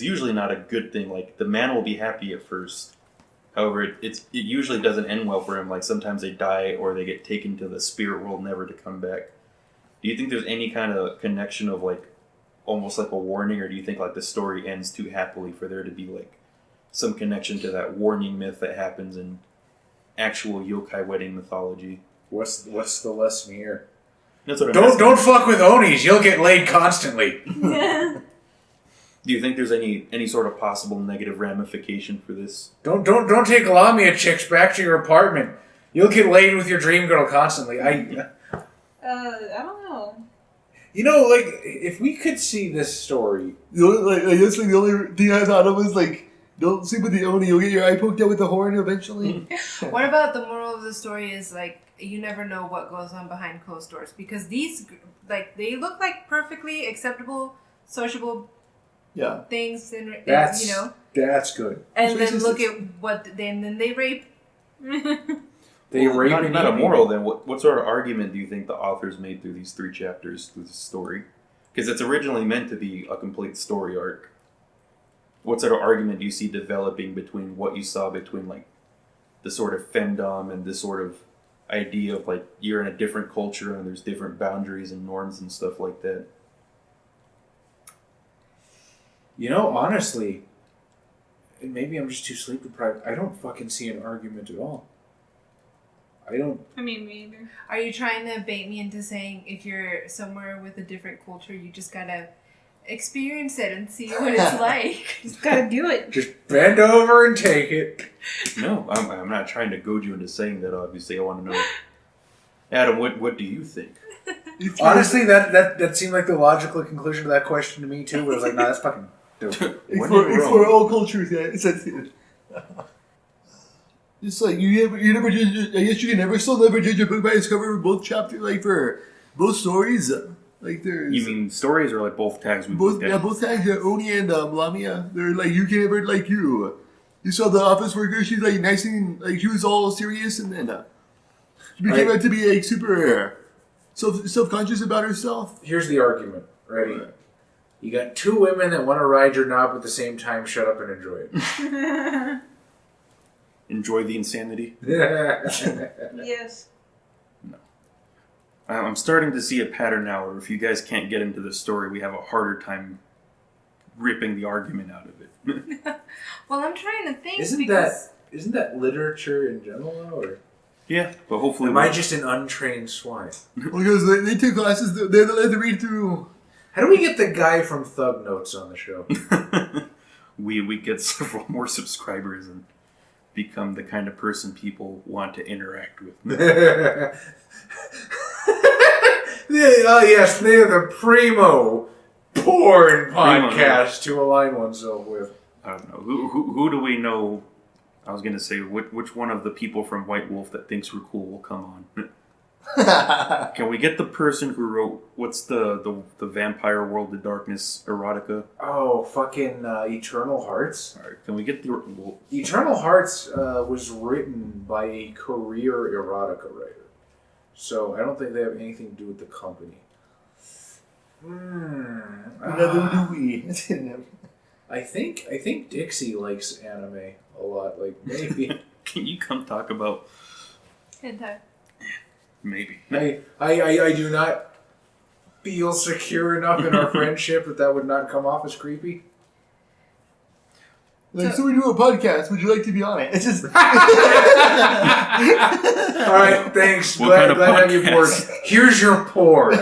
usually not a good thing. Like the man will be happy at first. However, it usually doesn't end well for him. Like sometimes they die or they get taken to the spirit world never to come back. Do you think there's any kind of connection of like almost like a warning, or do you think like the story ends too happily for there to be like some connection to that warning myth that happens in actual yokai wedding mythology? What's the lesson here? That's what I'm asking. Don't fuck with Onis. You'll get laid constantly. Yeah. Do you think there's any sort of possible negative ramification for this? Don't take Lamia chicks back to your apartment. You'll get laid with your dream girl constantly. I don't know. Like if we could see this story, the only thing I thought of was like, don't sleep with the Oni. You'll get your eye poked out with the horn eventually. What about the moral of the story is like, you never know what goes on behind closed doors, because these they look like perfectly acceptable, sociable things, and that's good. And then look at then they rape. They rape. Not a moral then. What sort of argument do you think the authors made through these 3 chapters through the story? Because it's originally meant to be a complete story arc. What sort of argument do you see developing between what you saw between like the sort of femdom and this sort of idea of like you're in a different culture and there's different boundaries and norms and stuff like that? Honestly, and maybe I'm just too sleep deprived, I don't fucking see an argument at all. I mean, me either. Are you trying to bait me into saying if you're somewhere with a different culture, you just gotta experience it and see what it's like? Just gotta do it. Just bend over and take it. No, I'm not trying to goad you into saying that. Obviously, I want to know, Adam. What do you think? Honestly, that seemed like the logical conclusion to that question to me too. But I was like, nah, that's fucking dope. It's for all cultures, yeah. It's like you never judge. I guess you can never judge a book by its cover for both chapters, like for both stories. Like there's. You mean stories or like both tags? Both tags. Oni and Lamia. They're like you can never like you. You saw the office worker. She's like nice and like she was all serious, and then she became out to be like super self-conscious about herself. Here's the argument. Ready? You got two women that want to ride your knob at the same time. Shut up and enjoy it. Enjoy the insanity. Yes. No. I'm starting to see a pattern now where if you guys can't get into the story, we have a harder time ripping the argument out of it. Well, I'm trying to think Isn't that literature in general, though? Or? Yeah, but hopefully... Am I just an untrained swine? Because they take classes, they have to read through... How do we get the guy from Thug Notes on the show? we get several more subscribers and become the kind of person people want to interact with. Yes, they are the primo porn podcast to align oneself with. I don't know. Who do we know? I was going to say, which one of the people from White Wolf that thinks we're cool will come on? Can we get the person who wrote, what's the Vampire World of Darkness erotica? Oh, fucking Eternal Hearts? All right, can we get the... Well, Eternal Hearts was written by a career erotica writer. So I don't think they have anything to do with the company. Neither do we. I think Dixie likes anime a lot. Like, maybe. can you come talk about... Hentai. Maybe. I do not feel secure enough in our friendship that would not come off as creepy. Like, so we do a podcast. Would you like to be on it? It's just... All right, thanks. What Glad kind of to have you board. podcast? Here's your porn.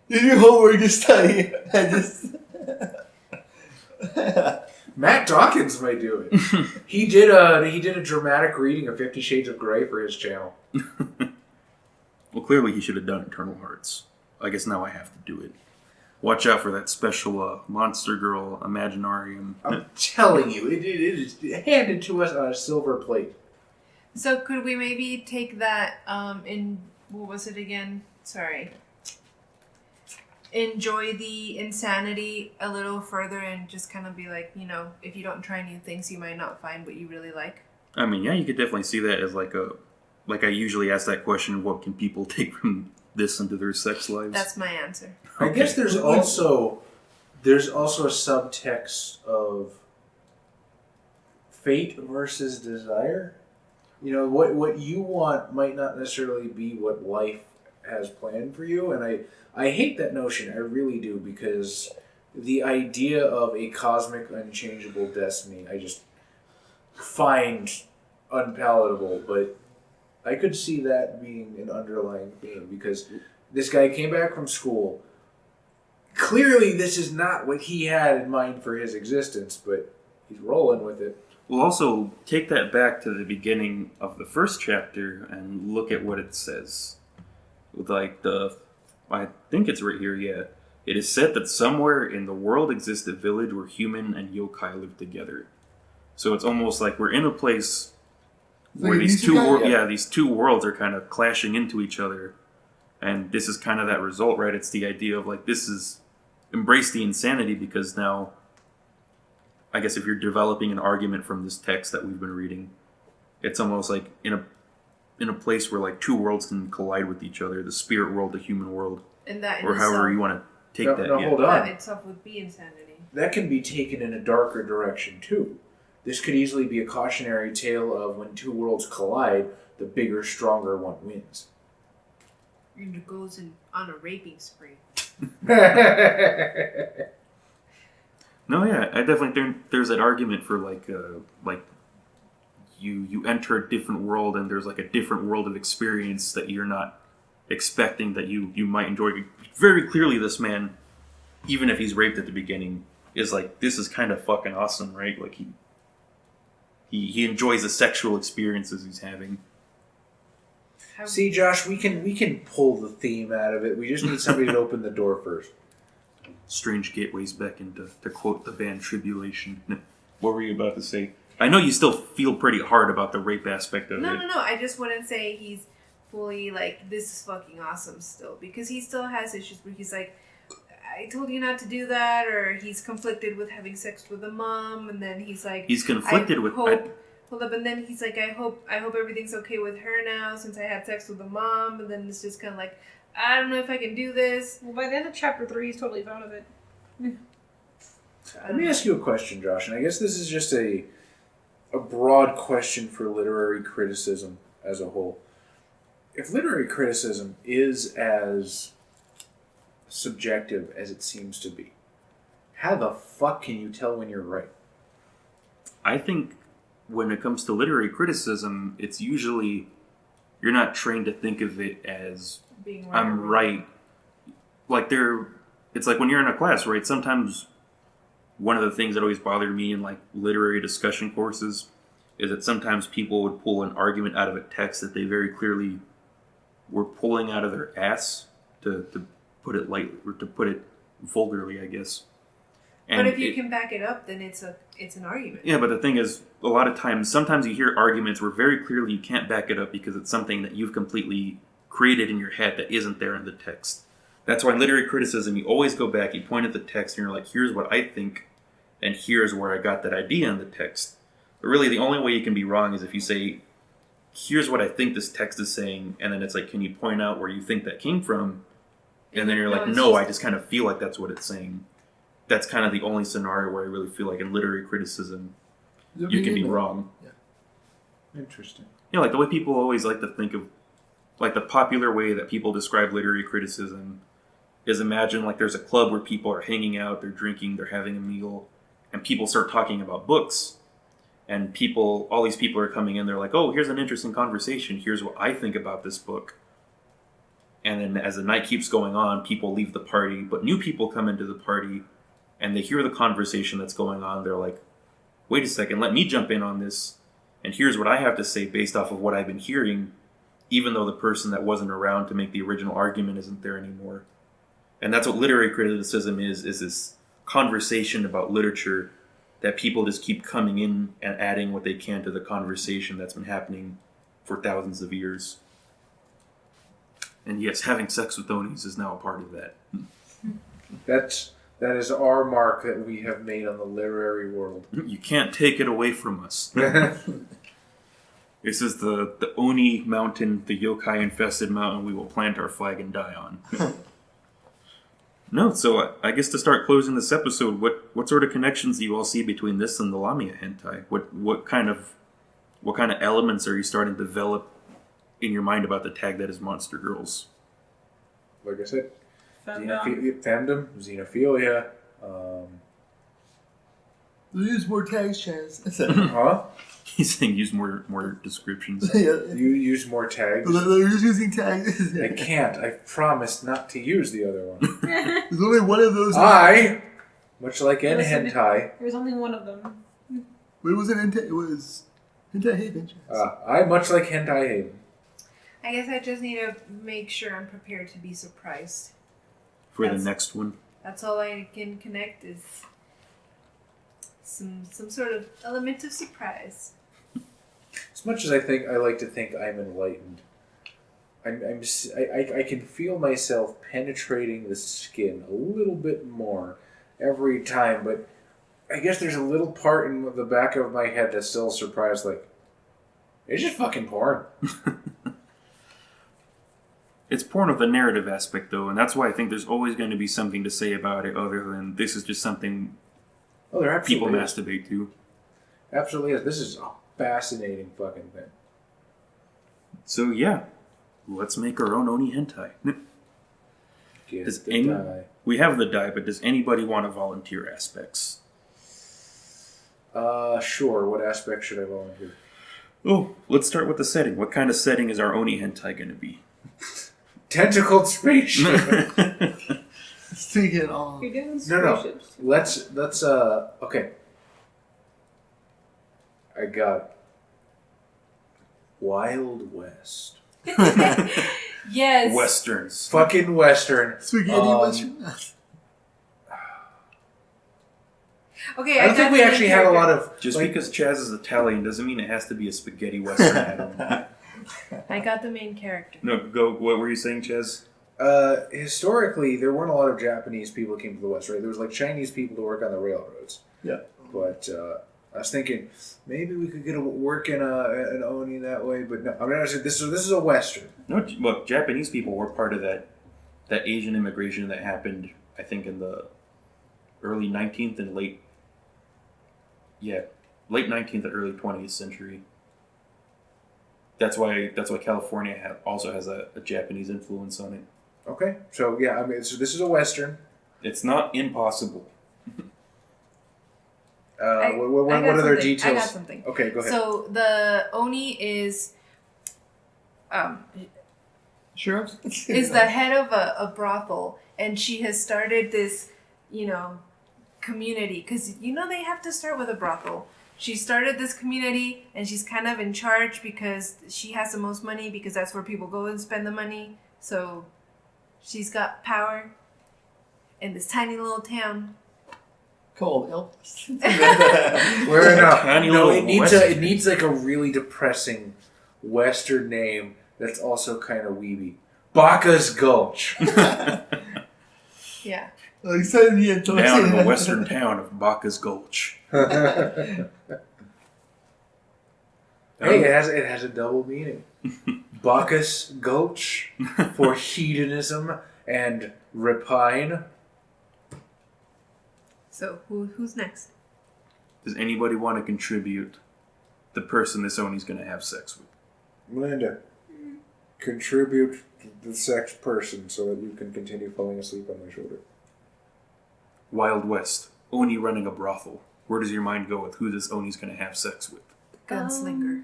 Did your homework to study? Matt Dawkins might do it. He did a dramatic reading of 50 Shades of Grey for his channel. Well, clearly he should have done Eternal Hearts. I guess now I have to do it. Watch out for that special Monster Girl Imaginarium. I'm telling you, it is handed to us on a silver plate. So could we maybe take that in... What was it again? Sorry. Enjoy the insanity a little further and just kind of be like, you know, if you don't try new things, you might not find what you really like. I mean, yeah, you could definitely see that as like a... Like I usually ask that question, what can people take from this into their sex lives? That's my answer. I guess there's also a subtext of fate versus desire. You know, what you want might not necessarily be what life has planned for you, and I hate that notion. I really do, because the idea of a cosmic unchangeable destiny I just find unpalatable, but I could see that being an underlying theme, because this guy came back from school. Clearly, this is not what he had in mind for his existence, but he's rolling with it. We'll also take that back to the beginning of the first chapter and look at what it says. With like I think it's right here, yeah. It is said that somewhere in the world exists a village where human and yokai live together. So it's almost like we're in a place where these two worlds are kind of clashing into each other, and this is kind of that result, right? It's the idea of like this is embrace the insanity, because now, I guess if you're developing an argument from this text that we've been reading, it's almost like in a place where like two worlds can collide with each other, the spirit world, the human world, And that or however you want to take that. Yeah. Hold that on. itself would be insanity. That can be taken in a darker direction too. This could easily be a cautionary tale of when two worlds collide, the bigger, stronger one wins. And goes on a raping spree. No, yeah, I definitely think there's that argument for like you enter a different world, and there's like a different world of experience that you're not expecting that you might enjoy. Very clearly, this man, even if he's raped at the beginning, is like, this is kind of fucking awesome, right? Like he enjoys the sexual experiences he's having. See, Josh, we can pull the theme out of it. We just need somebody to open the door first. Strange gateways beckon, to quote the band Tribulation. What were you about to say? I know you still feel pretty hard about the rape aspect of it. No. I just wouldn't say he's fully like, this is fucking awesome still. Because he still has issues where he's like, I told you not to do that. Or he's conflicted with having sex with a mom. And then he's like... He's conflicted with... Hold up, and then he's like, I hope everything's okay with her now since I had sex with the mom. And then it's just kind of like, I don't know if I can do this. Well, by the end of chapter 3, he's totally out of it. Let me ask you a question, Josh, and I guess this is just a broad question for literary criticism as a whole. If literary criticism is as subjective as it seems to be, how the fuck can you tell when you're right? I think when it comes to literary criticism, it's usually, you're not trained to think of it as being right. I'm right. Like it's like when you're in a class, right? Sometimes one of the things that always bothered me in like literary discussion courses is that sometimes people would pull an argument out of a text that they very clearly were pulling out of their ass, to put it lightly, or to put it vulgarly, I guess. And but if you can back it up, then it's an argument. Yeah, but the thing is, a lot of times, sometimes you hear arguments where very clearly you can't back it up because it's something that you've completely created in your head that isn't there in the text. That's why in literary criticism, you always go back, you point at the text, and you're like, here's what I think, and here's where I got that idea in the text. But really, the only way you can be wrong is if you say, here's what I think this text is saying, and then it's like, can you point out where you think that came from? And then you're like, no, I just kind of feel like that's what it's saying. That's kind of the only scenario where I really feel like in literary criticism, you can be wrong. Yeah. Interesting. Yeah, like the way people always like to think of, like the popular way that people describe literary criticism is imagine like there's a club where people are hanging out, they're drinking, they're having a meal, and people start talking about books. And all these people are coming in, they're like, oh, here's an interesting conversation, here's what I think about this book. And then as the night keeps going on, people leave the party, but new people come into the party, and they hear the conversation that's going on. They're like, wait a second, let me jump in on this. And here's what I have to say based off of what I've been hearing, even though the person that wasn't around to make the original argument isn't there anymore. And that's what literary criticism is this conversation about literature that people just keep coming in and adding what they can to the conversation that's been happening for thousands of years. And yes, having sex with Onis is now a part of that. That is our mark that we have made on the literary world. You can't take it away from us. This is the Oni mountain, the yokai-infested mountain we will plant our flag and die on. No, so I guess to start closing this episode, what sort of connections do you all see between this and the Lamia hentai? What kind of elements are you starting to develop in your mind about the tag that is Monster Girls? Like I said, Femdom. xenophilia. Use more tags, Chaz. Huh? He's saying use more descriptions. Yeah. You use more tags. They're just using tags. I can't. I promised not to use the other one. There's only one of those. Much like in hentai. There's only one of them. It wasn't hentai. It was hentai Haven. I much like hentai Haven. I guess I just need to make sure I'm prepared to be surprised. For the next one. That's all I can connect is some sort of element of surprise. As much as I like to think I'm enlightened, I can feel myself penetrating the skin a little bit more every time, but I guess there's a little part in the back of my head that's still surprised, like, it's just fucking porn. It's porn with a narrative aspect, though, and that's why I think there's always going to be something to say about it other than this is just something people masturbate to. Absolutely is. This is a fascinating fucking thing. So, yeah. Let's make our own Oni hentai. Die. We have the die, but does anybody want to volunteer aspects? Sure. What aspect should I volunteer? Oh, let's start with the setting. What kind of setting is our Oni hentai going to be? Tentacled spaceship. Let's take it all. You're doing No. spaceships. Let's okay. I got Wild West. Yes. Westerns. Fucking Western. Spaghetti Western. Okay, I don't think we actually had a lot of Just like, because Chaz is Italian doesn't mean it has to be a spaghetti Western, Adam. I got the main character. No, go. What were you saying, Chaz? historically there weren't a lot of Japanese people who came to the West, right? There was like Chinese people to work on the railroads. Yeah. But I was thinking maybe we could get a work in an Oni that way, but no. I mean, honestly, this is a Western. No, look, Japanese people were part of that Asian immigration that happened, I think, in the early 19th and late 19th and early 20th century. That's why California also has a Japanese influence on it. Okay, so yeah, I mean, so this is a Western. It's not impossible. What other details? I got something. Okay, go ahead. So the Oni is Sure. is the head of a brothel, and she has started this, community, because they have to start with a brothel. She started this community, and she's kind of in charge because she has the most money, because that's where people go and spend the money. So she's got power in this tiny little town. Called Elvis. We're Tiny no, little it needs like a really depressing Western name that's also kind of weeby. Bacchus Gulch. Yeah. Down in the western town of Bacchus Gulch. Hey, it has a double meaning. Bacchus Gulch for hedonism and rapine. So who's next? Does anybody want to contribute the person this Oni's going to have sex with? Melinda, contribute the sex person so that you can continue falling asleep on my shoulder. Wild West. Oni running a brothel. Where does your mind go with who this Oni's going to have sex with? Gunslinger.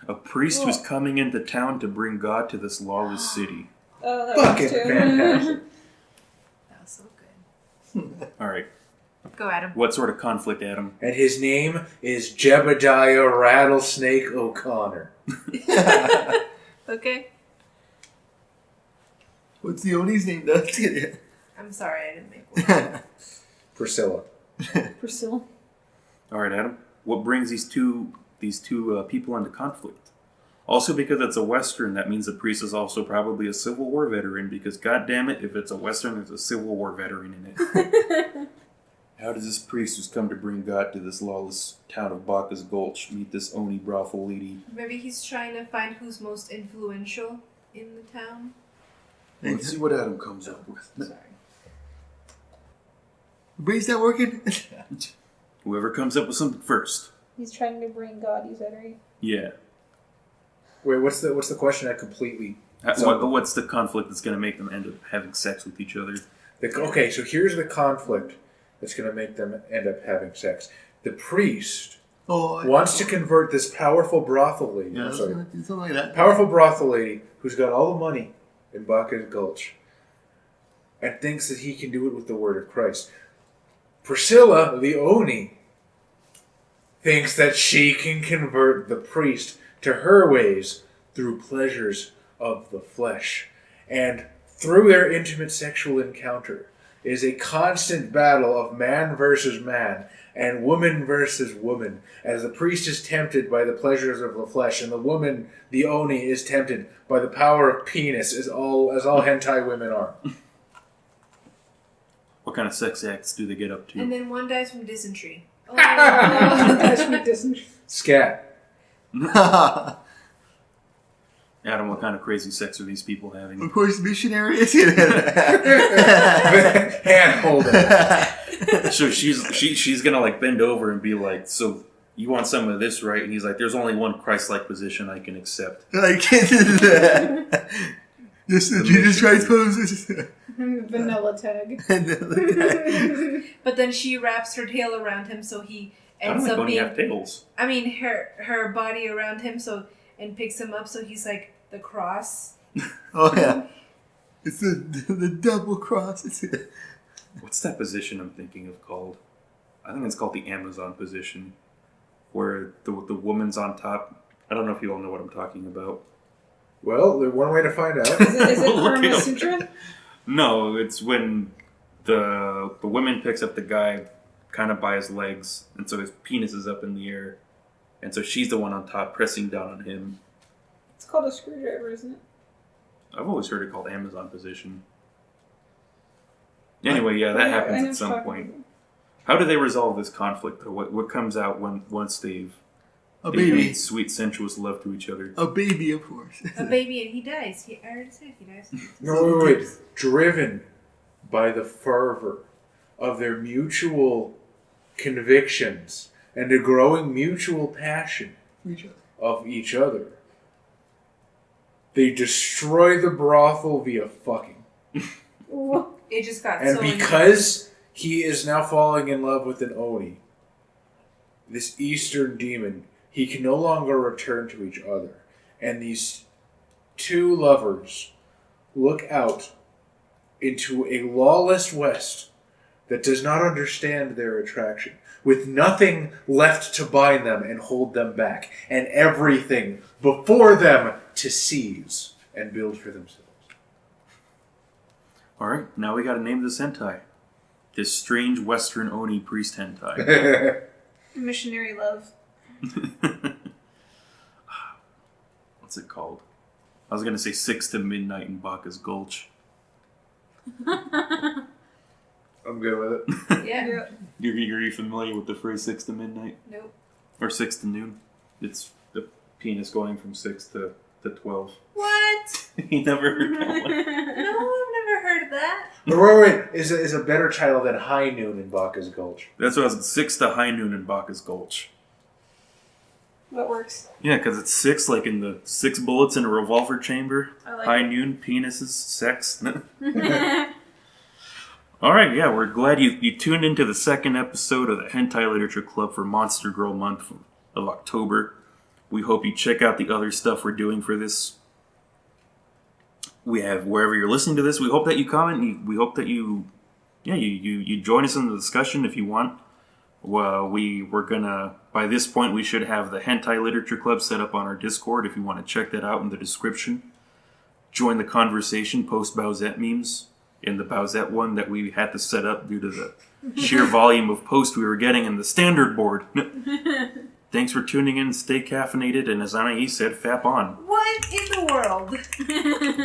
A priest who's coming into town to bring God to this lawless city. Oh, that Fucking was too. fantastic. That was so good. All right. Go, Adam. What sort of conflict, Adam? And his name is Jebediah Rattlesnake O'Connor. Okay. What's the Oni's name? That's it. I'm sorry, I didn't make one. Priscilla. Priscilla. All right, Adam. What brings these two people into conflict? Also, because it's a Western, that means the priest is also probably a Civil War veteran, because goddammit, if it's a Western, there's a Civil War veteran in it. How does this priest who's come to bring God to this lawless town of Bacchus Gulch meet this Oni brothel lady? Maybe he's trying to find who's most influential in the town. Let's see what Adam comes up with. Sorry. Brain's not working? Whoever comes up with something first. He's trying to bring God, you said, right? Yeah. Wait, what's the question? I completely. What's the conflict that's going to make them end up having sex with each other? Okay, so here's the conflict that's going to make them end up having sex. The priest wants to convert this powerful brothel lady. Yeah, something like that. Powerful brothel lady who's got all the money in Bacchus Gulch and thinks that he can do it with the word of Christ. Priscilla, the Oni, thinks that she can convert the priest to her ways through pleasures of the flesh. And through their intimate sexual encounter is a constant battle of man versus man and woman versus woman, as the priest is tempted by the pleasures of the flesh, and the woman, the Oni, is tempted by the power of penis, as all hentai women are. What kind of sex acts do they get up to? And then one dies from dysentery. Oh, That's from Disney. Scat. Adam, what kind of crazy sex are these people having? Of course, missionary is Hand holding. So she's gonna bend over and be like, "So you want some of this, right?" And he's like, "There's only one Christ-like position I can accept." Just the Jesus Christ pose. Vanilla tag. But then she wraps her tail around him, so he I don't like Oni have tails. I mean, her body around him, and picks him up, so he's like the cross. Oh yeah, it's the double cross. What's that position I'm thinking of called? I think it's called the Amazon position, where the woman's on top. I don't know if you all know what I'm talking about. Well, there's one way to find out. Is it Look it Karma up. Sutra? No, it's when the woman picks up the guy kind of by his legs, and so his penis is up in the air, and so she's the one on top pressing down on him. It's called a screwdriver, isn't it? I've always heard it called Amazon position. Anyway, yeah, that I know happens what at some you're point. talking How do they resolve this conflict, though? What comes out once they've baby. made sweet, sensuous love to each other? A baby, of course. A baby, and he dies. I already said he dies. No, wait. Driven by the fervor of their mutual convictions and a growing mutual passion of each other, they destroy the brothel via fucking. about. It just got And so because he is now falling in love with an Oni, this Eastern demon, he can no longer return to each other. And these two lovers look out into a lawless West that does not understand their attraction, with nothing left to bind them and hold them back, and everything before them to seize and build for themselves. Alright, now we gotta name this hentai. This strange Western Oni priest hentai. Missionary love. What's it called? I was gonna say 6 to Midnight in Bacchus Gulch. I'm good with it. Yeah. Are you familiar with the phrase 6 to midnight? Nope. Or 6 to noon? It's the penis going from 6 to 12. What? You never heard that one? No, I've never heard of that. Wait. Is a better title than High Noon in Bacchus Gulch. That's what I was 6 to high noon in Bacchus Gulch. That works. Yeah, because it's 6, like in the 6 bullets in a revolver chamber. I like High it. noon, penises, sex. Alright, yeah, we're glad you tuned into the second episode of the Hentai Literature Club for Monster Girl Month of October. We hope you check out the other stuff we're doing for this. We have, wherever you're listening to this, we hope that you comment. We hope that you join us in the discussion if you want. Well, we're gonna, by this point, we should have the Hentai Literature Club set up on our Discord if you want to check that out in the description. Join the conversation, post Bowsette memes. In the Bowsette one that we had to set up due to the sheer volume of posts we were getting in the standard board. Thanks for tuning in, stay caffeinated, and as Anais said, fap on. What in the world?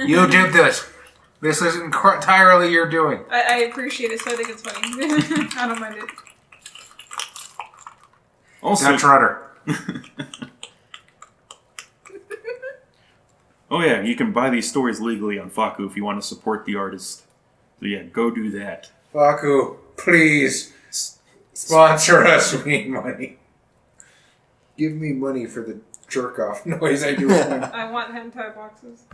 You did this. This is entirely your doing. I appreciate it, so I think it's funny. I don't mind it. Also, Dutch rudder. oh yeah, you can buy these stories legally on Faku if you want to support the artist. So yeah, go do that. Faku, please sponsor us. We need money. Give me money for the jerk off noise I do. I want hentai boxes.